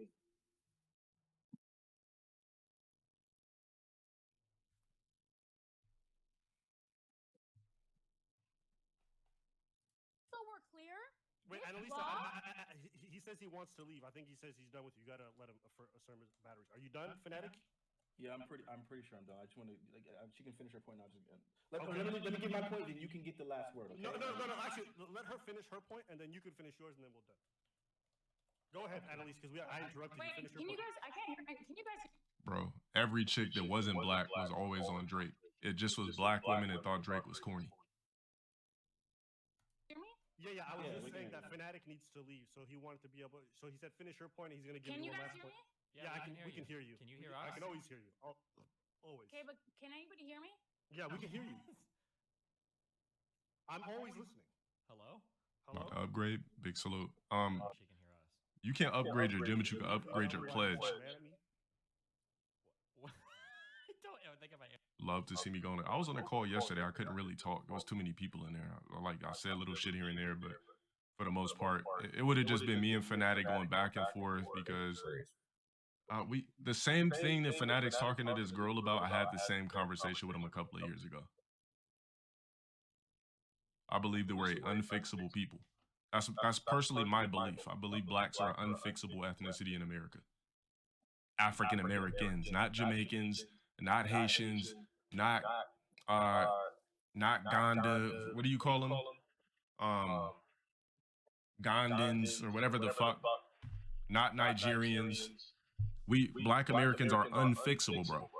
So we're clear. Wait, This Annalisa, law- he says he wants to leave. I think he says he's done with you. You gotta let him affirm his batteries. Are you done, Fanatic? Yeah, I'm pretty sure I'm done. I just want to, like, she can finish her point. I'll just let me get my point. Then you can get the last word. Okay? No. Actually, let her finish her point, and then you can finish yours, and then we'll done. Go ahead, Annalise, because I interrupted Wait, you. Finish your can you point. guys? I can't hear. Can you guys? Bro, every chick that wasn't black was always on Drake. It just was black women that thought Drake was corny. Hear me? Yeah, I was just saying that Fanatic needs to leave, so he wanted to be able. So he said, finish your point, and he's gonna give Can you you one guys last hear point. me? Yeah, we can hear you. Can you hear I us? can always hear you. Always. Okay, but can anybody hear me? Yeah, we can hear you. I'm always listening. Hello? About to upgrade, big salute. She can hear us. You can't upgrade your gym, but you can upgrade your pledge. What? Don't ever think about it. Love to see me going. I was on a call yesterday. I couldn't really talk. There was too many people in there. I said little shit here and there, but for the most part, it would have just been me and Fanatic going back and forth because the same thing that Fanatic's talking to this girl about, I had the same conversation with him a couple of years ago. I believe that we're unfixable people. That's personally my belief. I believe blacks are an unfixable ethnicity in America. African Americans, not Jamaicans, not Haitians, not Gonda. What do you call them? Gondans or whatever the fuck. Not Nigerians. We black Americans are unfixable, bro.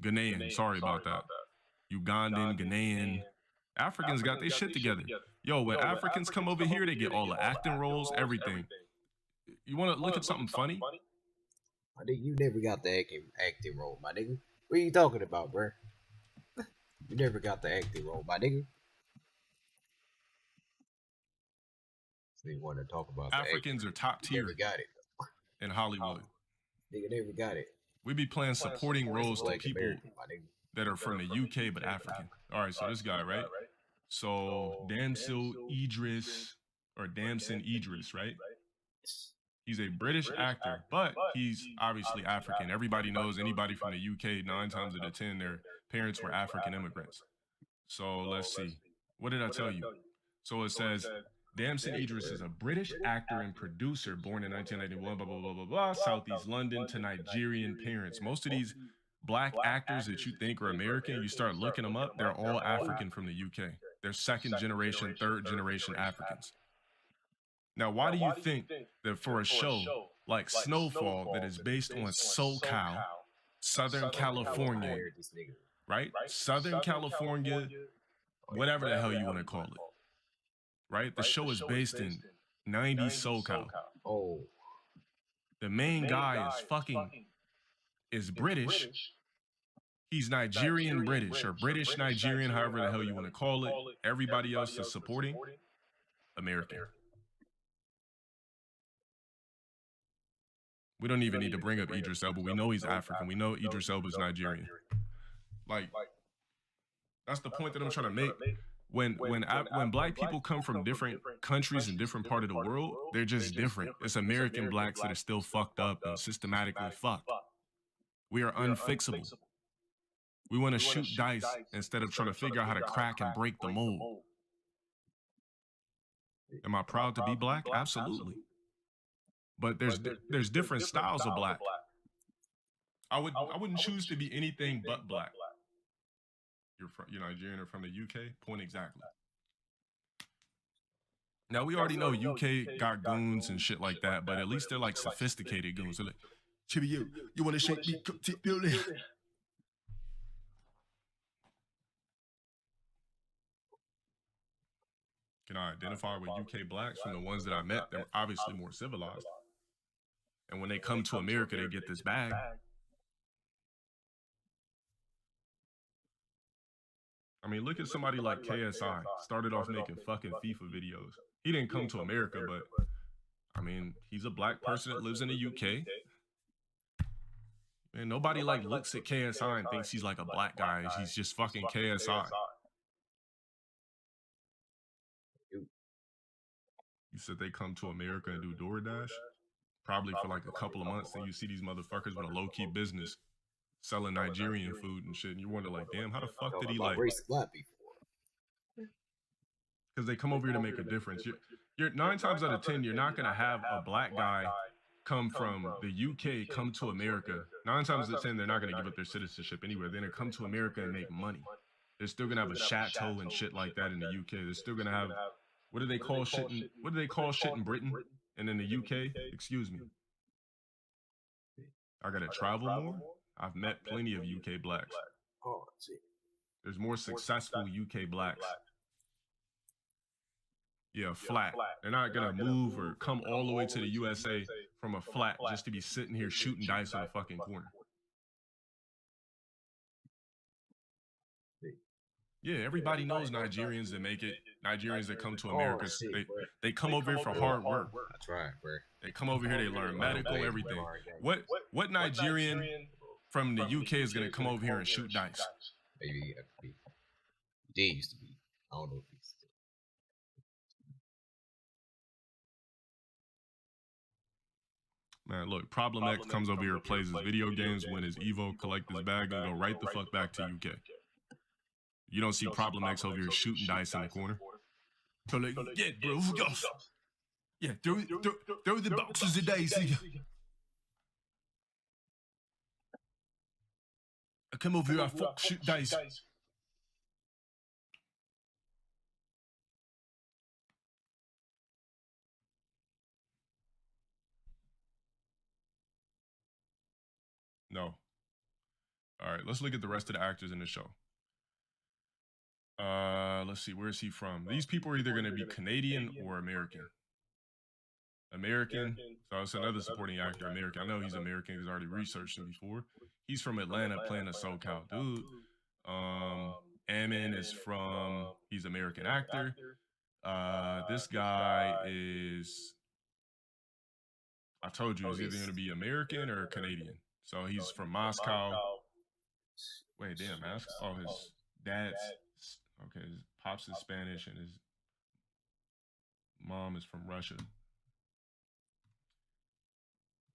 Ghanaian, sorry about that. Ugandan, Ghanaian. Africans got their shit together. Yo, when Africans come over here, they get all the acting roles, everything. You want to look at something funny? My nigga, you never got the acting role, my nigga. What are you talking about, bro? You never got the acting role, my nigga. So you want to talk about Africans are top tier never got it in Hollywood. Nigga never got it. We be playing supporting roles to Black people American, my nigga. that are from the UK but African. All right, so this guy, right? So Damson Idris, right? He's a British actor, but he's obviously African. Everybody knows anybody from the UK, 9 times out of 10, their parents were African immigrants. So let's see. What did I tell you? So it says Damson Idris is a British actor and producer born in 1981, blah, blah, blah, blah, blah, Southeast London to Nigerian parents. Most of these black actors that you think are American, you start looking them up, they're all African from the UK. They're second generation, third generation Africans. Now, why do you think that for a show like Snowfall that is based on SoCal, Southern California, right? Southern California, whatever the hell you want to call it, right? The show is based in 90s SoCal. Oh. The main guy is British. He's Nigerian British or British Nigerian, however the hell you want to call it. Everybody else is supporting American. We don't even need to bring up Idris Elba. We know he's African. We know Idris Elba's Nigerian. Like, that's the point that I'm trying to make. When black people come from different countries and different part of the world, they're just different. It's American blacks that are still fucked up and systematically fucked. We are unfixable. We want to shoot dice instead of trying to figure out how to crack and break the mold. Am I proud to be black? Absolutely. But there's different styles of black. I wouldn't choose to be anything but black. You're Nigerian or from the UK? Point exactly. Now we already know UK got goons and shit like that, but at least they're like sophisticated goons. They're like, Chibi, you want to shake me? Can I identify with UK blacks from the ones that I met? They're obviously more civilized. And when they come to America, they get this bag. I mean, look at somebody like KSI. Started off making fucking FIFA videos. He didn't come to America, but I mean, he's a black person that lives in the UK. And nobody like looks at KSI and thinks he's like a black guy. He's just fucking KSI. You said they come to America and do DoorDash? Probably for like a couple of months. Then you see these motherfuckers with a low-key business selling Nigerian food and shit. And you wonder like, damn, how the fuck did he like... Because they come over here to make a difference. You're 9 times out of 10, you're not going to have a black guy come from the UK, come to America. 9 times out of 10, they're not going to give up their citizenship anywhere. They're going to come to America and make money. They're still going to have a chateau and shit like that in the UK. They're still going to have... What do they call shit in Britain and in the UK? Excuse me. I gotta travel more? I've met plenty of UK blacks. There's more successful UK blacks. Yeah, flat. They're not gonna move or come all the way to the USA from a flat just to be sitting here shooting dice in a fucking corner. Yeah, everybody knows Nigerians that make it. Nigerians that come to America, they come over here for hard work. That's right, bro. They come over here, they learn medical, everything. What Nigerian from the UK is gonna come over here and shoot dice? Maybe he did used to be. I don't know if he's still. Man, look, Problem X comes over here, plays his video games, win his Evo, collect his bag, and go right the fuck back to UK. You don't see Problem X over here shooting dice in the corner. So like, yeah, bro, yeah, throw the boxes of dice. I come over here, I fuck shoot dice. No. All right, let's look at the rest of the actors in the show. Let's see, where is he from? These people are either going to be Canadian or American. American, so it's another supporting actor, American. I know he's American because I already researched him before. He's from Atlanta playing a SoCal dude. Ammon is from, he's American actor. This guy is, I told you, he's either going to be American or Canadian. So he's from Moscow. Wait, damn, ask. Oh, his dad's okay. His pops is Spanish and his mom is from Russia.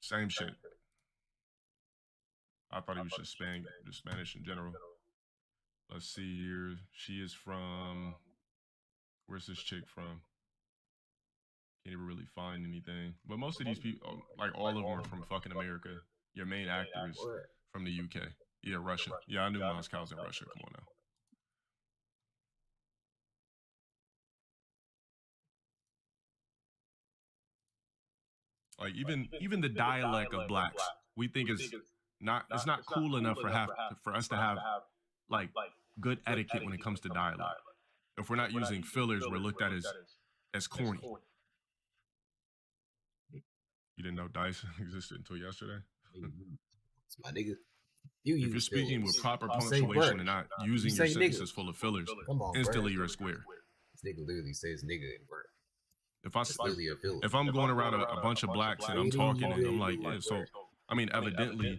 Same shit. I thought he was just Spanish in general. Let's see here. She is from. Where's this chick from? Can't even really find anything. But most of these people, like all of them, are from fucking America. Your main actor is from the UK. Yeah, Russia. Yeah, I knew Moscow's in Russia. Come on now. Like even the dialect of blacks, we think it's not cool enough for us to have like good etiquette when it comes to dialect. If we're not using fillers, we're looked at as corny. You didn't know dice existed until yesterday? It's my nigga. You if you're speaking with proper punctuation and not using your sentences full of fillers, instantly you're a square. This nigga literally says nigga in word. If I'm going around a bunch of blacks and I'm talking and I'm like, yeah, so I mean, evidently,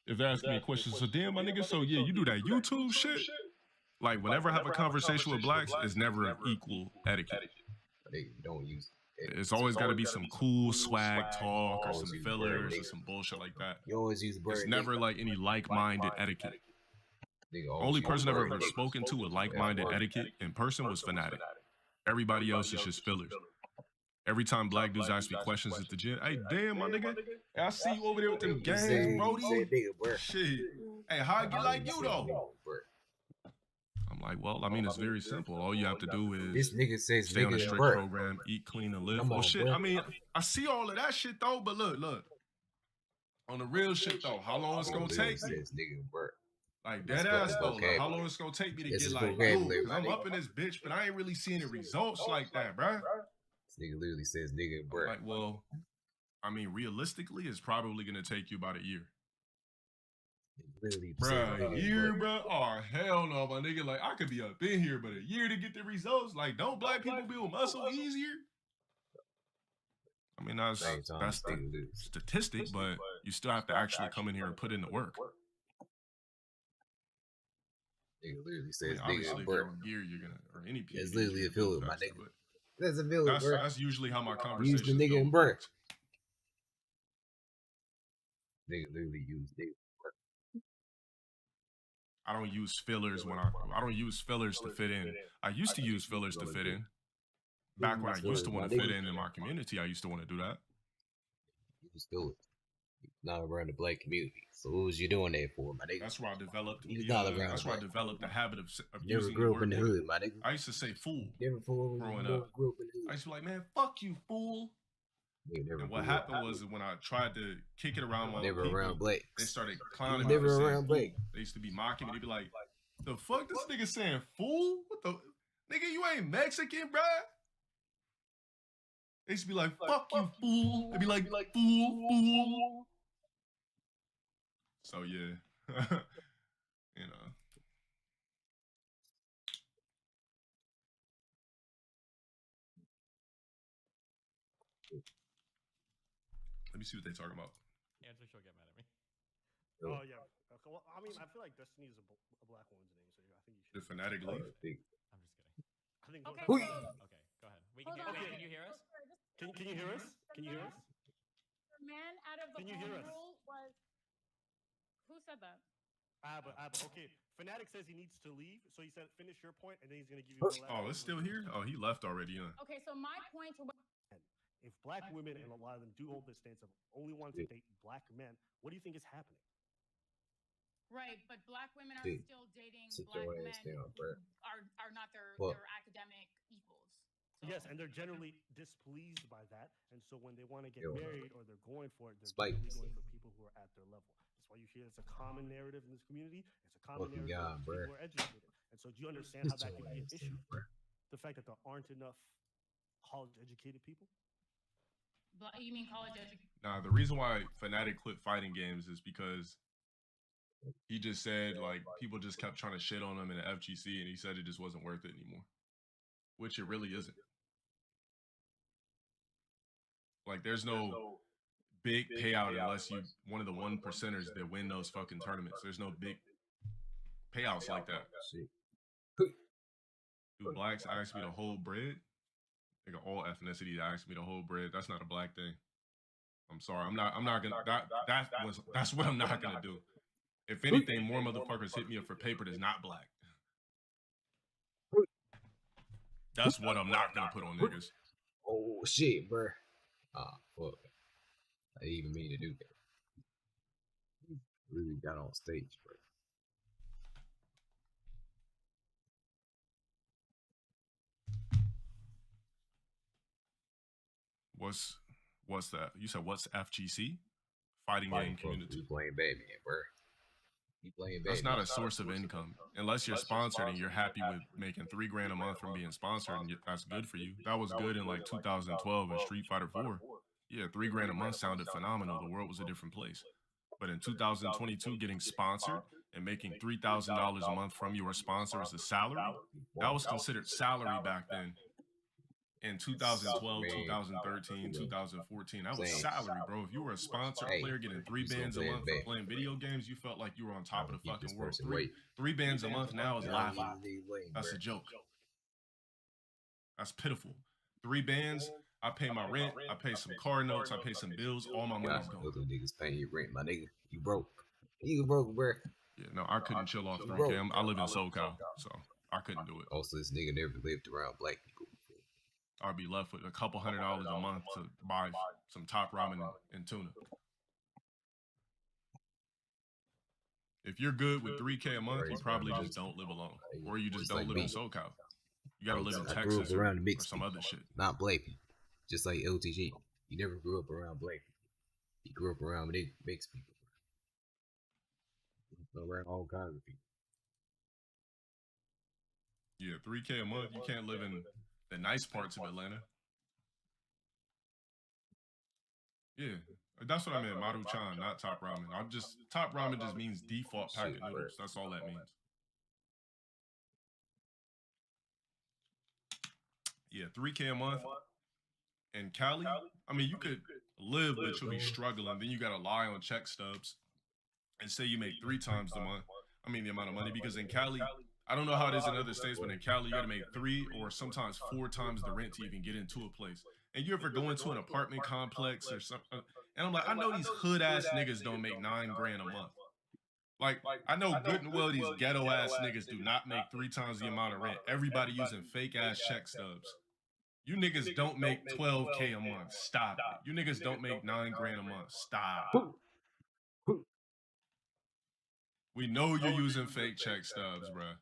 if they're asking me a question, so damn, my nigga, so yeah, you do that YouTube shit? Like, whenever I have a conversation with blacks, it's never equal etiquette. Don't use it. It's always got to be some cool swag talk or some fillers or some bullshit like that. You always use the word. It's never like any like-minded etiquette. Only person I've ever spoken to with like-minded etiquette in person was Fanatic. Everybody else is just fillers. Every time black dudes ask me questions at the gym, hey, damn, my nigga, hey, I see you over there with them gangs, Brody. Shit. Hey, how I get like you, though? I'm like, well, I mean, it's very simple. All you have to do is stay on a strict program, eat clean, and live. Well, shit, I mean, I see all of that shit, though, but look. On the real shit, though, how long it's gonna take me? Like, dead ass, though. Like, how long it's gonna take me to get like you? Because I'm up in this bitch, but I ain't really seeing the results like that, bruh. This nigga literally says nigga and like, well, I mean, realistically, it's probably gonna take you about a year. Bruh, a year, bruh? Oh, hell no, my nigga. Like, I could be up in here, but a year to get the results? Like, don't black people build muscle easier? I mean, that's the statistic, but you still have to actually come in here and put in the work. Nigga literally says obviously, if you're on gear, you're gonna, or any PhD. It's literally a filler, my nigga. That's a filler, that's usually how my conversations use the nigga and bird. Nigga literally use nigga. I don't use fillers I don't use fillers to fit in. I used to use fillers to fit in. Back when I used to want to fit in my community, I used to want to do that. You just do it. Not around the black community. So what was you doing that for, my nigga? That's where I developed. That's where I developed the habit of never using grew up in the hood, my nigga. I used to say fool. Never fool. Growing up, I used to be like, man, fuck you, fool. And what happened was when I tried to kick it around my never people, around blacks. They started clowning me. Never around black. They used to be mocking me. They'd be like, the fuck this nigga saying fool? What the nigga, you ain't Mexican, bruh? They used to be like, fuck you, fool. They'd be like, fool. So yeah. You know. Let me see what they're talking about. Answer, she'll get mad at me. Oh yeah. Okay, well, I mean, I feel like Destiny is a black woman's name, so I think you should. The Fanatic leave. I'm just kidding. I think. Okay, Go so, Okay, go ahead. We can hear. Can you hear us? Can you hear us? Can you hear us? The man out of the rule was. Who said that? Abba. Okay. Fanatic says he needs to leave, so he said finish your point, and then he's gonna give you. Oh, it's still here. Oh, he left already. Okay, so my point. If black women and a lot of them do hold this stance of only wanting to date black men, what do you think is happening? Right, but black women are still dating black men are not their academic equals. So. Yes, and they're generally displeased by that, and so when they want to get married or they're going for it, they're generally going for people who are at their level. That's why you hear it's a common narrative in this community. It's a common narrative for people who are educated. And so do you understand how that could be an issue? The fact that there aren't enough college-educated people? You mean college education? Nah, the reason why Fanatic quit fighting games is because he just said, like, people just kept trying to shit on him in the FGC, and he said it just wasn't worth it anymore. Which it really isn't. Like, there's no big payout unless you one of the 1%ers that win those fucking tournaments. There's no big payouts like that. Shit. Do blacks ask me to hold bread? Nigga, all ethnicities ask me to hold bread. That's not a black thing. I'm sorry. I'm not gonna that's what I'm not gonna do. If anything, more motherfuckers hit me up for paper that's not black. That's what I'm not gonna put on niggas. Oh shit, bro. Fuck. I didn't even mean to do that. Really got on stage, bro. What's that? You said what's FGC? Fighting game community. You playing Batman, bro. You playing Batman. That's not a source of income. Unless you're sponsored and you're happy with making $3,000 a month from being sponsored, and that's good for you. That was good in like 2012 in Street Fighter 4. Yeah, $3,000 a month sounded phenomenal. The world was a different place. But in 2022, getting sponsored and making $3,000 a month from your sponsor as a salary, that was considered salary back then. In 2012, 2013, 2014, that was salary, bro. If you were a sponsored player getting 3 bands a month for playing video games, you felt like you were on top of the fucking world. Three bands a month now is laughable. That's a joke. That's pitiful. 3 bands, I pay my rent, I pay some car notes, I pay some bills, all my money's gone. Other niggas paying your rent, my nigga. You broke. You broke, bro. Yeah, no, I couldn't chill off 3K. I live in SoCal, so I couldn't do it. Also, this nigga never lived around black people before. I'd be left with a couple $100 a month to buy some top ramen and tuna. If you're good with 3K a month, you probably just don't live alone, or you just don't live in SoCal. You gotta live in Texas or some other shit. Not black people, just like LTG. You never grew up around black people. You grew up around mixed people. Around all kinds of people. Yeah, 3K a month. You can't live in the nice parts of Atlanta. Yeah, that's what I meant. Maruchan, not top ramen. Top ramen just means default packet noodles. That's all that means. Yeah, 3K a month. In Cali, I mean, you could live, but you'll be struggling. Then you gotta lie on check stubs and say you make 3 times the amount of money, because in Cali, I don't know how it is in other states, but in Cali, you gotta make 3 or sometimes 4 times the rent to even get into a place. And you ever go into an apartment complex or something, and I'm like, I know these hood ass niggas don't make $9 grand a month. Like, I know good and well these ghetto ass niggas do not make 3 times the amount of rent. Everybody using fake ass check stubs. You niggas don't make 12K a month. Stop it. You niggas don't make 9 grand a month. Stop. We know you're using fake check stubs, bruh.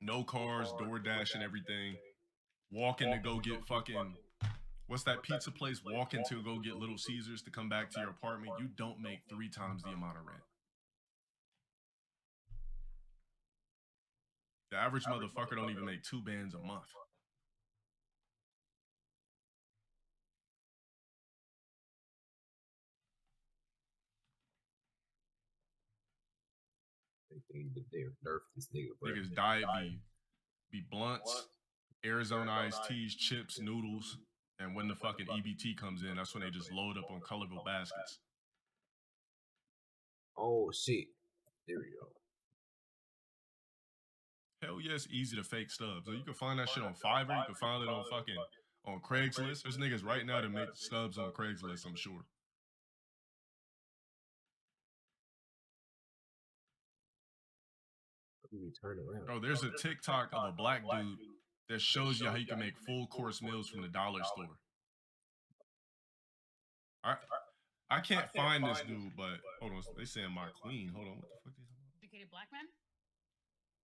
No cars, DoorDash and everything. Walking to go get fucking, what's that pizza place? Walking to go get Little Caesars to come back to your apartment. You don't make 3 times the amount of rent. The average motherfucker don't even make 2 bands a month. Niggas diet be blunts, Arizona iced teas, chips, noodles, and when the fucking EBT comes in, that's when they just load up on Colorville baskets. Oh shit! There we go. Hell yeah, it's easy to fake stubs. So you can find that shit on Fiverr. You can find it on Craigslist. There's niggas right now that make stubs on Craigslist, I'm sure. Turn around. Oh, there's a TikTok of a black dude that shows you how you can make full course meals from the dollar store. I can't find this dude, but hold on, they saying my queen. Hold on, what the fuck is this? Educated black men?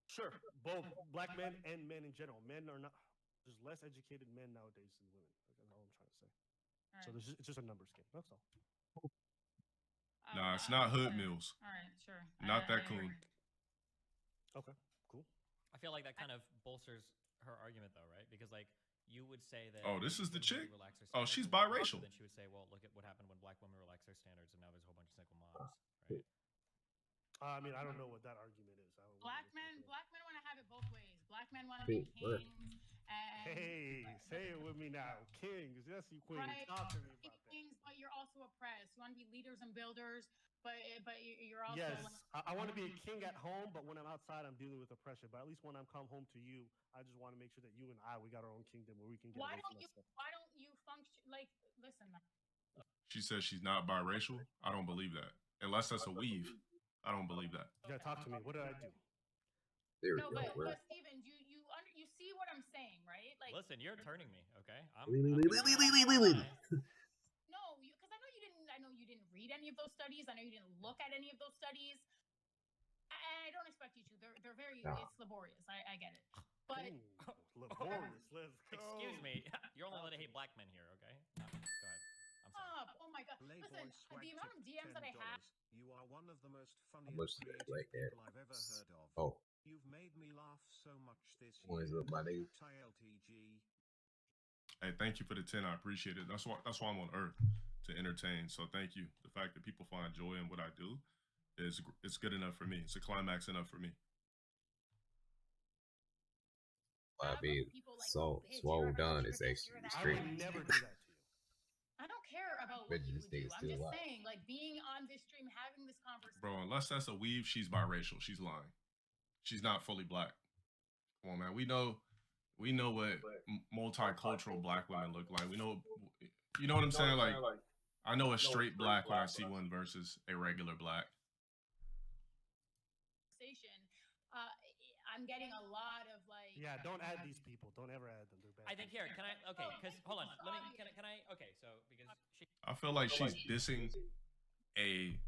Sure, both black men and men in general. Men are not. There's less educated men nowadays than women. That's all I'm trying to say. Right. So it's just a numbers game. That's all. Nah, it's not hood meals. All right, sure. Not that cool. Okay, cool. I feel like that kind of bolsters her argument, though, right? Because like you would say that. Oh, this is the chick. Oh, she's and whatnot, biracial. Then she would say, well, look at what happened when black women relaxed their standards, and now there's a whole bunch of single moms, right? I mean, I don't know what that argument is. Black men want to have it both ways. Black men want to be kings Hey, say it with me now. Kings, yes, you queen. Right. Talk to me about that. Kings, but you're also oppressed. You want to be leaders and builders, but you're also Yes, like, I want to be a king at home, but when I'm outside, I'm dealing with oppression. But at least when I'm come home to you, I just want to make sure that you and we got our own kingdom where we can get why away don't from you that stuff. why don't you function like listen, man. She says she's not biracial. I don't believe that. Unless that's a weave. I don't believe that. Yeah, talk to me. What did I do? There we No, go. but Steven, you see what I'm saying, right? Like, listen, you're turning me. Okay, no, because I know you didn't read any of those studies. I know you didn't look at any of those studies. And I don't expect you to. They're very it's laborious. I get it. But laborious. Let's go. Excuse me. You're only allowed to hate black men here. Okay. Go ahead. I'm sorry. oh my god! Listen, the amount of DMs that I have. You are one of the most funniest much creative right there? people I've ever heard of. Oh, You've made me laugh so much this what is year. up, my nigga? TLTG. Hey, thank you for the 10. I appreciate it. That's why I'm on Earth, to entertain. So thank you. The fact that people find joy in what I do it's good enough for me. It's a climax enough for me. I mean, so swole done is actually I straight. would never do that to you. I don't care about what you This would do. nigga's I'm still just alive. saying, like being on this stream, having this conversation. Bro, unless that's a weave, she's biracial. She's lying. She's not fully black. Come on, man. We know what multicultural black women look like. We know, you know what I'm saying? Like, I know a straight black when I see one versus a regular black. I'm getting a lot of like. Yeah, don't add these people. Don't ever add them. They're bad. I think here. Can I? Okay. Because hold on. Let me. Can I? Okay. So because she. I feel like she's dissing a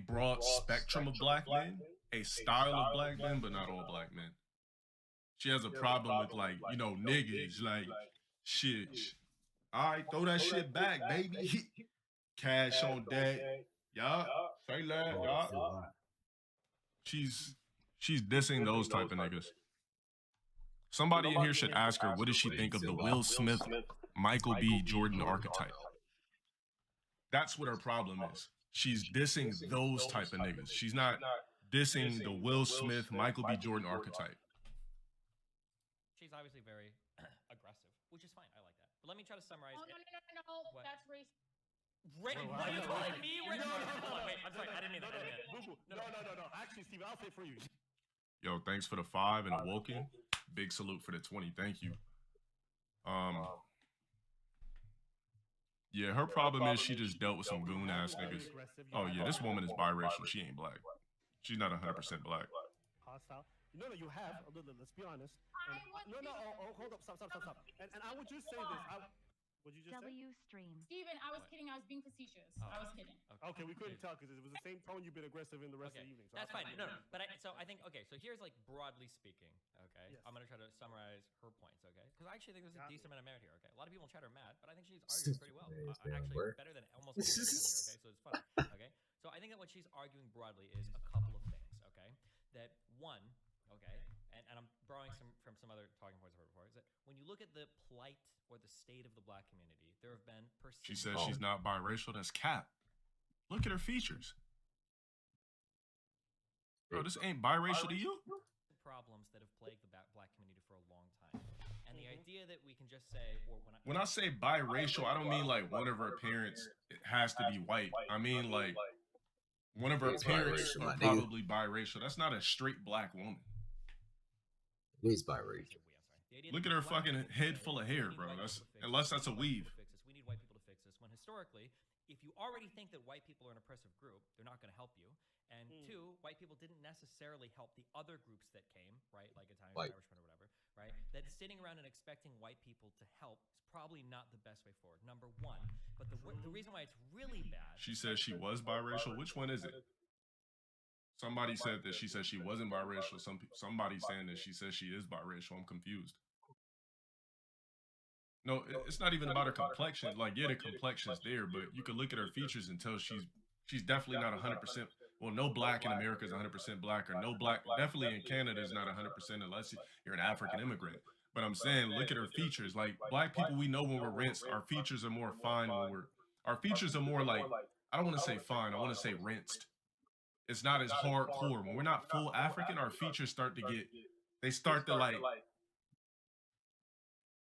broad spectrum of black men, a style of black men, but not all black men. She has a problem with like, you know, niggas, like shit. All right, throw that shit back, baby. Cash on deck. Yup. Say that, yup. She's dissing those type of niggas. Somebody in here should ask her, what does she think of the Will Smith, Michael B. Jordan archetype? That's what her problem is. She's dissing those type of niggas. She's not dissing the Will Smith, Michael B. Jordan archetype. She's obviously very aggressive, which is fine. I like that. But let me try to summarize. Oh no! What? That's racist. What are you calling me? Hold on, wait. I'm sorry. I didn't mean that. No. Actually, Steven, I'll say it for you. Yo, thanks for the 5 and a Woken. Big salute for the 20. Thank you. Yeah, her problem is she just dealt with some goon ass niggas. Oh yeah, this woman is biracial. She ain't black. She's not 100% black. Hostile. No, you have. Let's be honest. Hold up. Stop. And I would just say this. What'd you just say? Stream. Steven, I was kidding. I was being facetious. I was kidding. Okay, we couldn't tell because it was the same tone you've been aggressive in the rest of the evening. So that's fine. No. But I think, okay, so here's like broadly speaking, okay? Yes. I'm going to try to summarize her points, okay? Because I actually think there's a decent amount of merit here, okay? A lot of people in chat are mad, but I think she's arguing pretty well. Actually, better than almost everyone here, okay? So it's fun, okay? So I think that what she's arguing broadly is a couple of things, okay? That one, okay, and I'm borrowing from some other talking points I've heard before, is that when you look at the plight or the state of the black community, there have been persistent... She says she's not biracial. That's cap. Look at her features. Bro, this ain't biracial to you? Problems that have plagued the black community for a long time. And the idea that we can just say... or when I say biracial, I don't mean like one of her parents has to be white. I mean like one of her parents are probably biracial. That's not a straight black woman. It is biracial. Look at her fucking head full of hair, bro. Unless that's a weave. We need white people to fix this. When historically, if you already think that white people are an oppressive group, they're not going to help you. And two, white people didn't necessarily help the other groups that came, right? Like Italians, Irishmen, or whatever, right? That sitting around and expecting white people to help is probably not the best way forward. Number one. But the reason why it's really bad... She says she was biracial. Which one is it? Somebody said that she said she wasn't biracial. Somebody saying that she says she is biracial. I'm confused. No, it's not even about her complexion. Like, yeah, the complexion's there, but you can look at her features and tell she's definitely not 100%. Well, no black in America is 100% black, or no black, definitely in Canada is not 100% unless you're an African immigrant. But I'm saying, look at her features. Like, black people, we know when we're rinsed, our features are more fine our features are more like, I don't want to say fine, I want to say rinsed. It's not as hardcore. When we're not full African, our features start to like,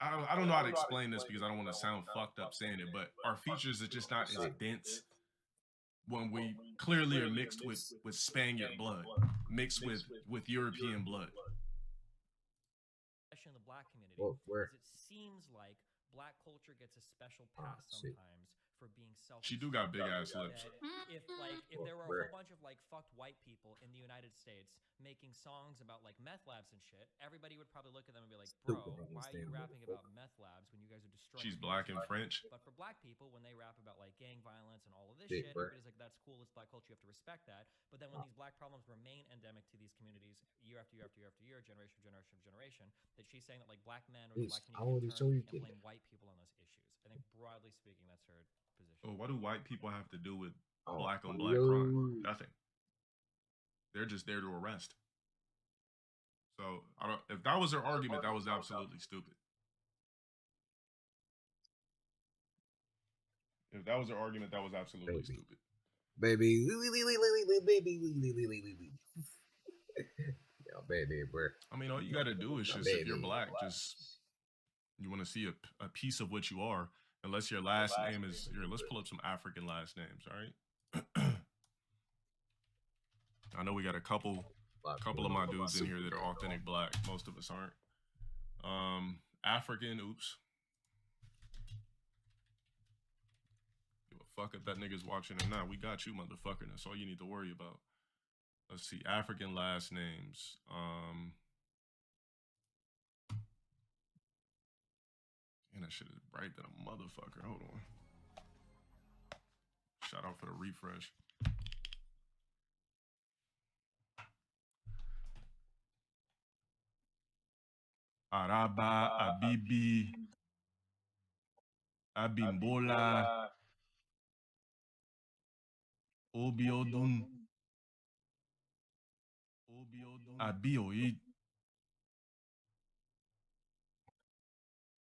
I don't know how to explain this because I don't want to sound fucked up saying it, but our features are just not as dense when we clearly are mixed with Spaniard blood, mixed with European blood. Especially in the black community, where? is it seems like black culture gets a special pass sometimes for being self. She do got big ass lips. If there were a whole bunch of like fucked white people in the United States making songs about like meth labs and shit, everybody would probably look at them and be like, bro, why are you rapping about meth labs when you guys are destroying? She's black and French. But for black people, when they rap about like gang violence and all of this shit, everybody's like, that's cool, it's black culture, you have to respect that. But then when these black problems remain endemic to these communities year after year after year after year, generation after generation after generation, that she's saying that like black men or the black community can turn and blame white people on those issues. I think broadly speaking, that's her position. Oh, what do white people have to do with black on black crime? Nothing. They're just there to arrest. So if that was her argument, that was absolutely stupid. If that was her argument, that was absolutely stupid. Baby. Yo, baby, bro. I mean, all you gotta do is just, if you're black, just, you want to see a piece of what you are, unless your last name is, here, let's pull up some African last names, all right? I know we got a couple of my dudes in here that are authentic black. Most of us aren't. African, oops. Give a fuck if that nigga's watching or not. We got you, motherfucker. That's all you need to worry about. Let's see, African last names. And that shit is bright than a motherfucker. Hold on. Shout out for the refresh. Araba, Abibi, Abimbola, Obiodun, Abioid,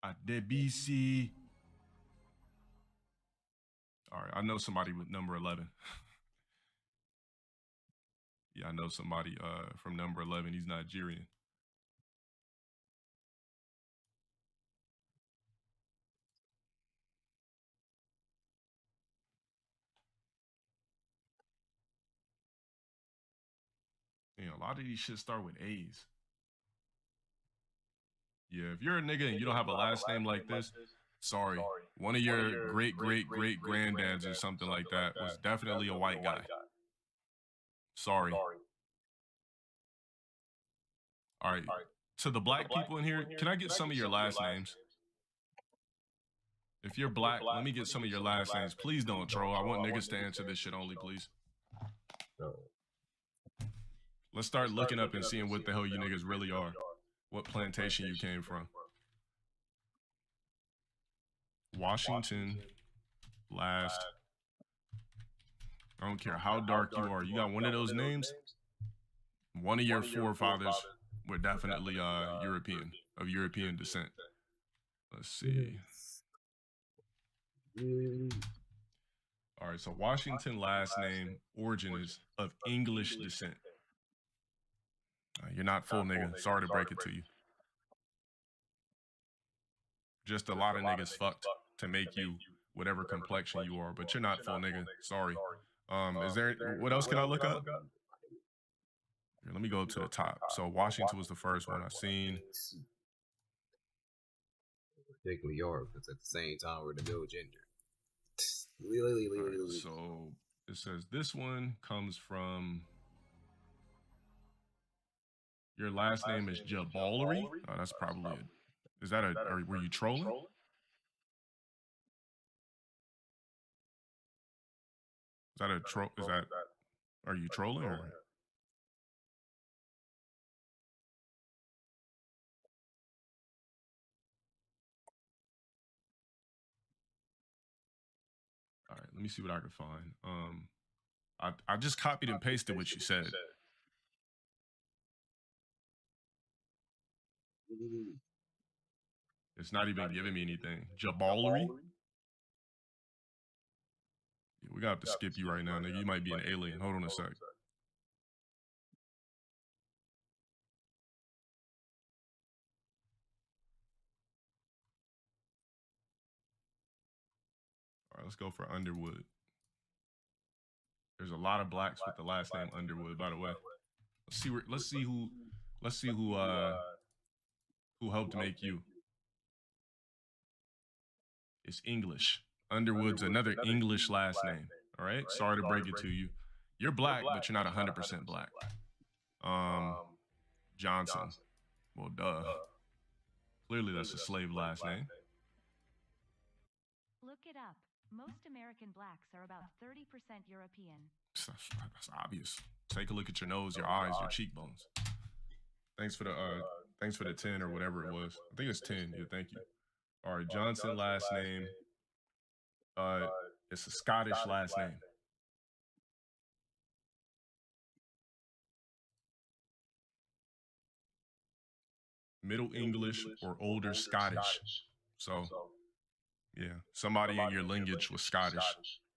Adebisi. All right, I know somebody with number 11. Yeah, I know somebody from number 11. He's Nigerian. You know, a lot of these shit start with A's. Yeah, if you're a nigga and you don't have a last name like this, sorry. One of your great-great-great-granddads or something like that was definitely a white guy. Sorry. All right. To the black people in here, can I get some of your last names? If you're black, let me get some of your last names. Please don't troll. I want niggas to answer this shit only, please. Let's start looking up and seeing what the hell you niggas really are. What plantation you came from. Washington, last. I don't care how dark you are. You got one of those names, one of your forefathers were definitely European, of European descent. Let's see. All right, so Washington last name, origin is of English descent. You're not full, nigga. Sorry to break it to you. Just a lot of niggas fucked to make you whatever complexion you are, but you're not full, nigga. Sorry. Is there, what else can I look up? Here, let me go to the top. So Washington was the first one I seen. Particularly yours, because at the same time we're the middle gender. Right, so it says this one comes from, your last name is Jabalery? Oh, that's probably it. Is that a, were you trolling? Is that a troll? Is that, are you trolling or? All right, let me see what I can find. I just copied and pasted what you said. It's not even giving me anything. Jabalery? Yeah, we got to skip you right now, nigga. You might be an alien. Hold on a sec. right, let's go for Underwood. There's a lot of blacks with the last name Underwood, by the way. Let's see who helped make you. It's English. Underwood's another English last name. All right. Sorry to break it to you. You're black, but you're not 100% black. Johnson. Well, duh. Clearly, that's a slave last name. Look it up. Most American blacks are about 30% European. That's obvious. Take a look at your nose, your eyes, your cheekbones. Thanks for the 10 or whatever it was. I think it's 10. Yeah, thank you. All right, Johnson last name. It's a Scottish last name. Middle English or older Scottish. So, yeah, somebody in your lineage was Scottish.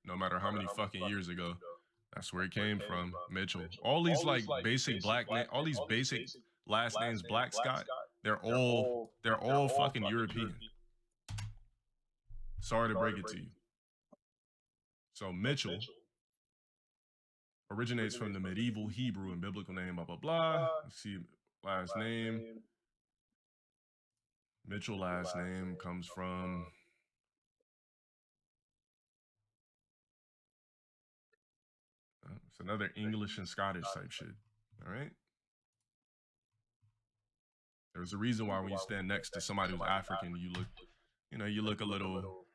No matter how many fucking years ago. That's where it came from, Mitchell. All these like basic black names, all these basic last names, Black Scott, they're all fucking European. Sorry to break it to you. So Mitchell originates from the medieval Hebrew and biblical name, blah, blah, blah. Let's see, last name. Mitchell last name comes from... It's another English and Scottish type shit, all right? There's a reason why when you stand next to somebody who's African, you look a little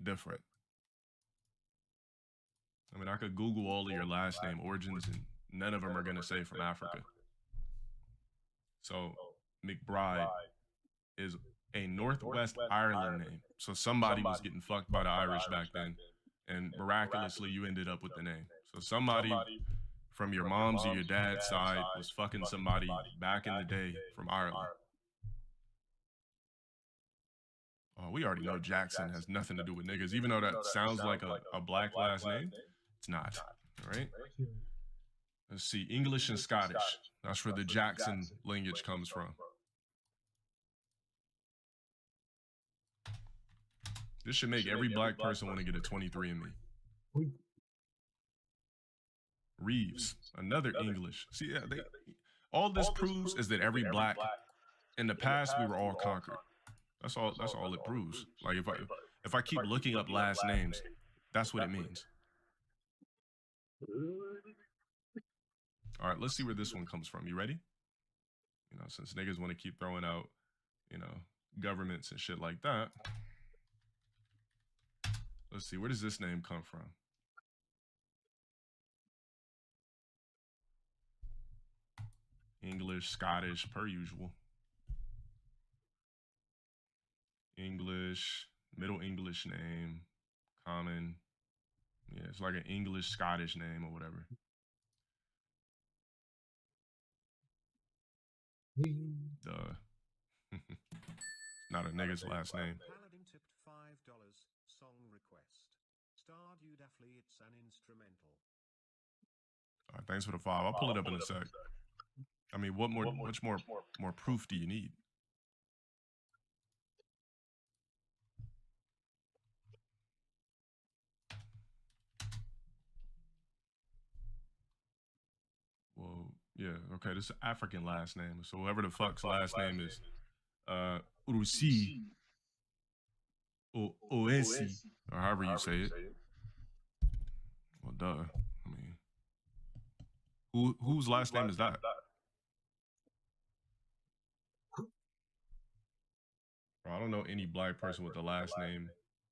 different. I mean, I could Google all of your last name origins and none of them are gonna say from Africa. So McBride is a Northwest Ireland name. So somebody was getting fucked by the Irish back then and miraculously you ended up with the name. So somebody from your mom's or your dad's side was fucking somebody back in the day from Ireland. Oh, we already know Jackson has nothing to do with niggas, even though that sounds like a black last name. It's not, all right? Let's see, English and Scottish. That's where the Jackson lineage comes from. This should make every black person want to get a 23andMe. Reeves, another English. See, yeah, all this proves is that every black, in the past, we were all conquered. That's all it proves. Like if I keep looking up last names, that's what it means. All right, let's see where this one comes from. You ready? You know, since niggas want to keep throwing out, governments and shit like that. Let's see, where does this name come from? English, Scottish, per usual. English, Middle English name, common. Yeah, it's like an English, Scottish name or whatever. Duh. Not a nigga's last name. Paladin tipped $5. Song request. Stardew Daffley, it's an instrumental. All right, thanks for the 5. I'll pull it up in a sec. I mean, much more proof do you need? Well, yeah, okay, this is African last name. So whoever the fuck's last name is Urusi or Oesi, or however you say it. Well, duh. I mean, whose last name is that? I don't know any black person with the last name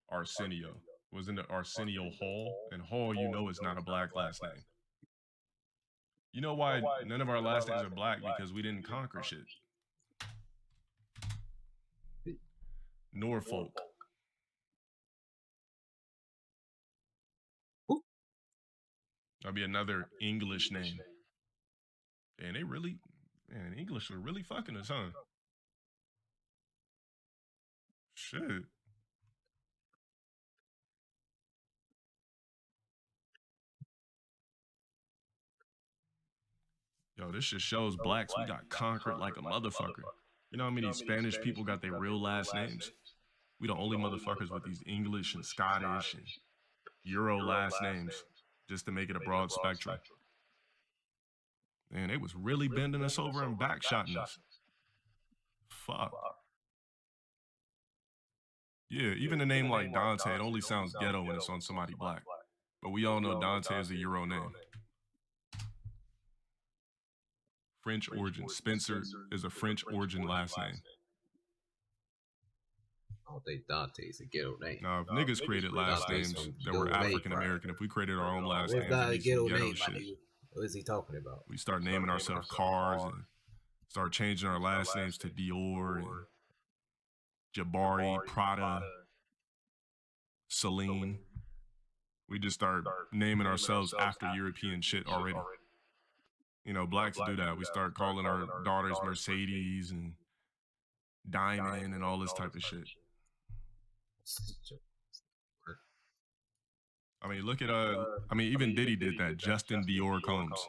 Arsenio. Wasn't it Arsenio Hall? And Hall, you know, is not a black last name. You know why none of our last names are black? Because we didn't conquer shit. Norfolk. That'll be another English name. And English are really fucking us, huh? Shit. Yo, this just shows blacks, we got conquered like a motherfucker. You know how many Spanish people got their real last names? We the only motherfuckers with these English and Scottish and Euro last names just to make it a broad spectrum. Man, they was really bending us over and backshotting us. Fuck. Yeah, even a name like Dante, it only sounds ghetto when it's on somebody black. But we all know Dante is a Euro name. French origin. Spencer is a French origin last name. I don't think Dante's a ghetto name. Now, if niggas created last names that were African American, if we created our own last names, not a it'd be some ghetto ghetto name, my shit. nigga. What is he talking about? We start naming ourselves cars and start changing our last names to Dior and Jabari, Prada, Celine. We just start naming ourselves after European shit already. You know, blacks do that. We start calling our daughters Mercedes and Diamond and all this type of shit. I mean, look at even Diddy did that. Justin Dior Combs.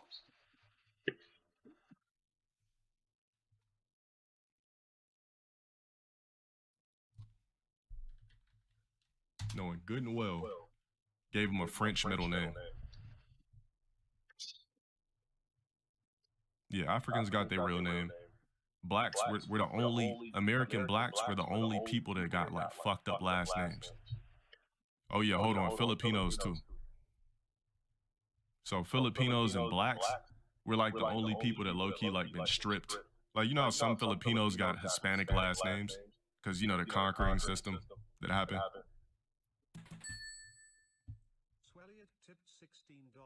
Knowing good and well, gave him a French middle name. Yeah, Africans got their real name. Blacks, we're the only, American blacks, we're the only people that got like fucked up last names. Oh yeah, hold on, Filipinos too. So Filipinos and blacks, we're like the only people that low-key like been stripped. Like, you know how some Filipinos got Hispanic last names? Because, you know, the conquering system that happened. Swelliard tipped $16.32.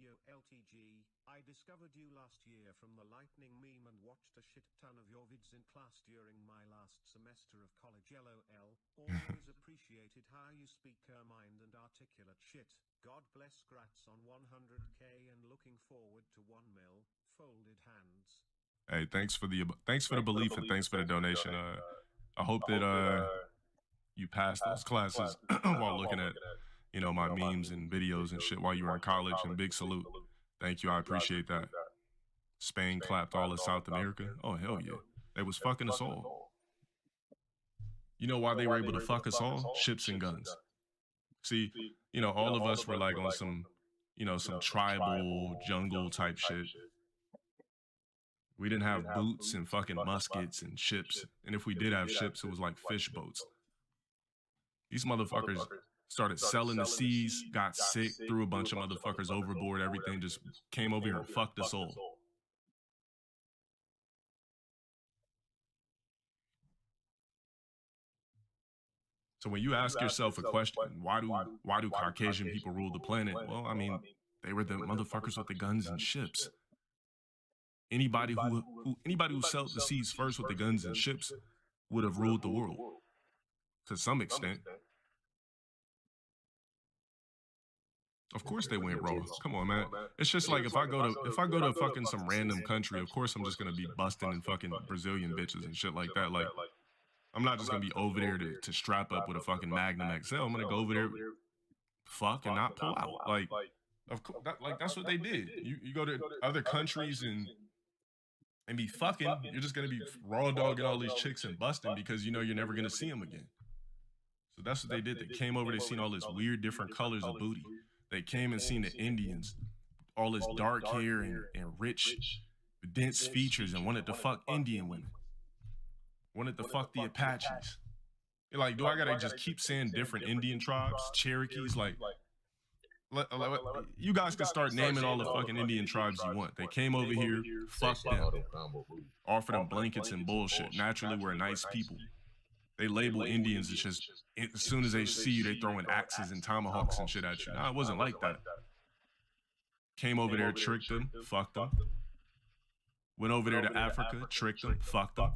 Yo, LTG, I discovered you last year from the lightning meme and watched a shit ton of your vids in class during my last semester of college. LOL. Always appreciated how you speak mind and articulate shit. God bless. Grats on 100K and looking forward to 1 mil. Folded hands. Hey, thanks for the belief and thanks for the donation. I hope that you passed those classes while looking at, you know, my memes and videos and shit while you were in college, and big salute. Thank you, I appreciate that. Spain clapped all of South America? Oh, hell yeah. They was fucking us all. You know why they were able to fuck us all? Ships and guns. See, you know, all of us were like on some, you know, some tribal jungle type shit. We didn't have boots and fucking muskets and ships. And if we did have ships, it was like fish boats. These motherfuckers started selling the seas, got sick, threw a bunch of motherfuckers overboard, everything, just came over here and fucked us all. So when you ask yourself a question, why do Caucasian people rule the planet? Well, I mean, they were the motherfuckers with the guns and ships. Anybody who sailed the seas first with the guns and ships would have ruled the world to some extent. Of course they went raw. Come on, man. It's just like if I go to fucking some random country, of course I'm just gonna be busting in fucking Brazilian bitches and shit like that. Like, I'm not just gonna be over there to strap up with a fucking Magnum XL. I'm gonna go over there, fuck, and not pull out. Like, of course, that's what they did. You go to other countries and be fucking. You're just gonna be raw dogging all these chicks and busting because you know you're never gonna see them again. So that's what they did. They came over, they seen all this weird different colors of booty. They came and seen the Indians, all this dark hair and rich, dense features, and wanted to fuck Indian women. Wanted to fuck the Apaches. You're like, do I gotta just keep saying different Indian tribes, Cherokees? Like, you guys can start naming all the fucking Indian tribes you want. They came over here, fucked them, offered them blankets and bullshit. Naturally, we're nice people. They label Indians as just, as soon as they see you, they throwing axes and tomahawks and shit at you. Nah, it wasn't like that. Came over there, tricked them, fucked them. Went over there to Africa, tricked them, fucked them.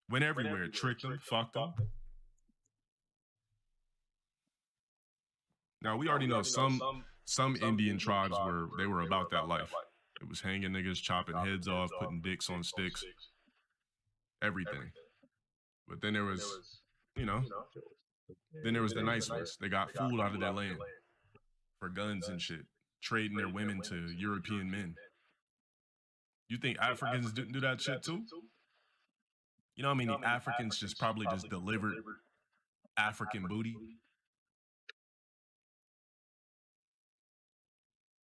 Went everywhere, tricked them, fucked them. Now, we already know some Indian tribes were about that life. It was hanging niggas, chopping heads off, putting dicks on sticks. Everything. But then there was, you know, then there was the nice ones. They got fooled out of their land for guns and shit, trading their women to European men. You think Africans do that shit too? You know how many Africans just probably just delivered African booty?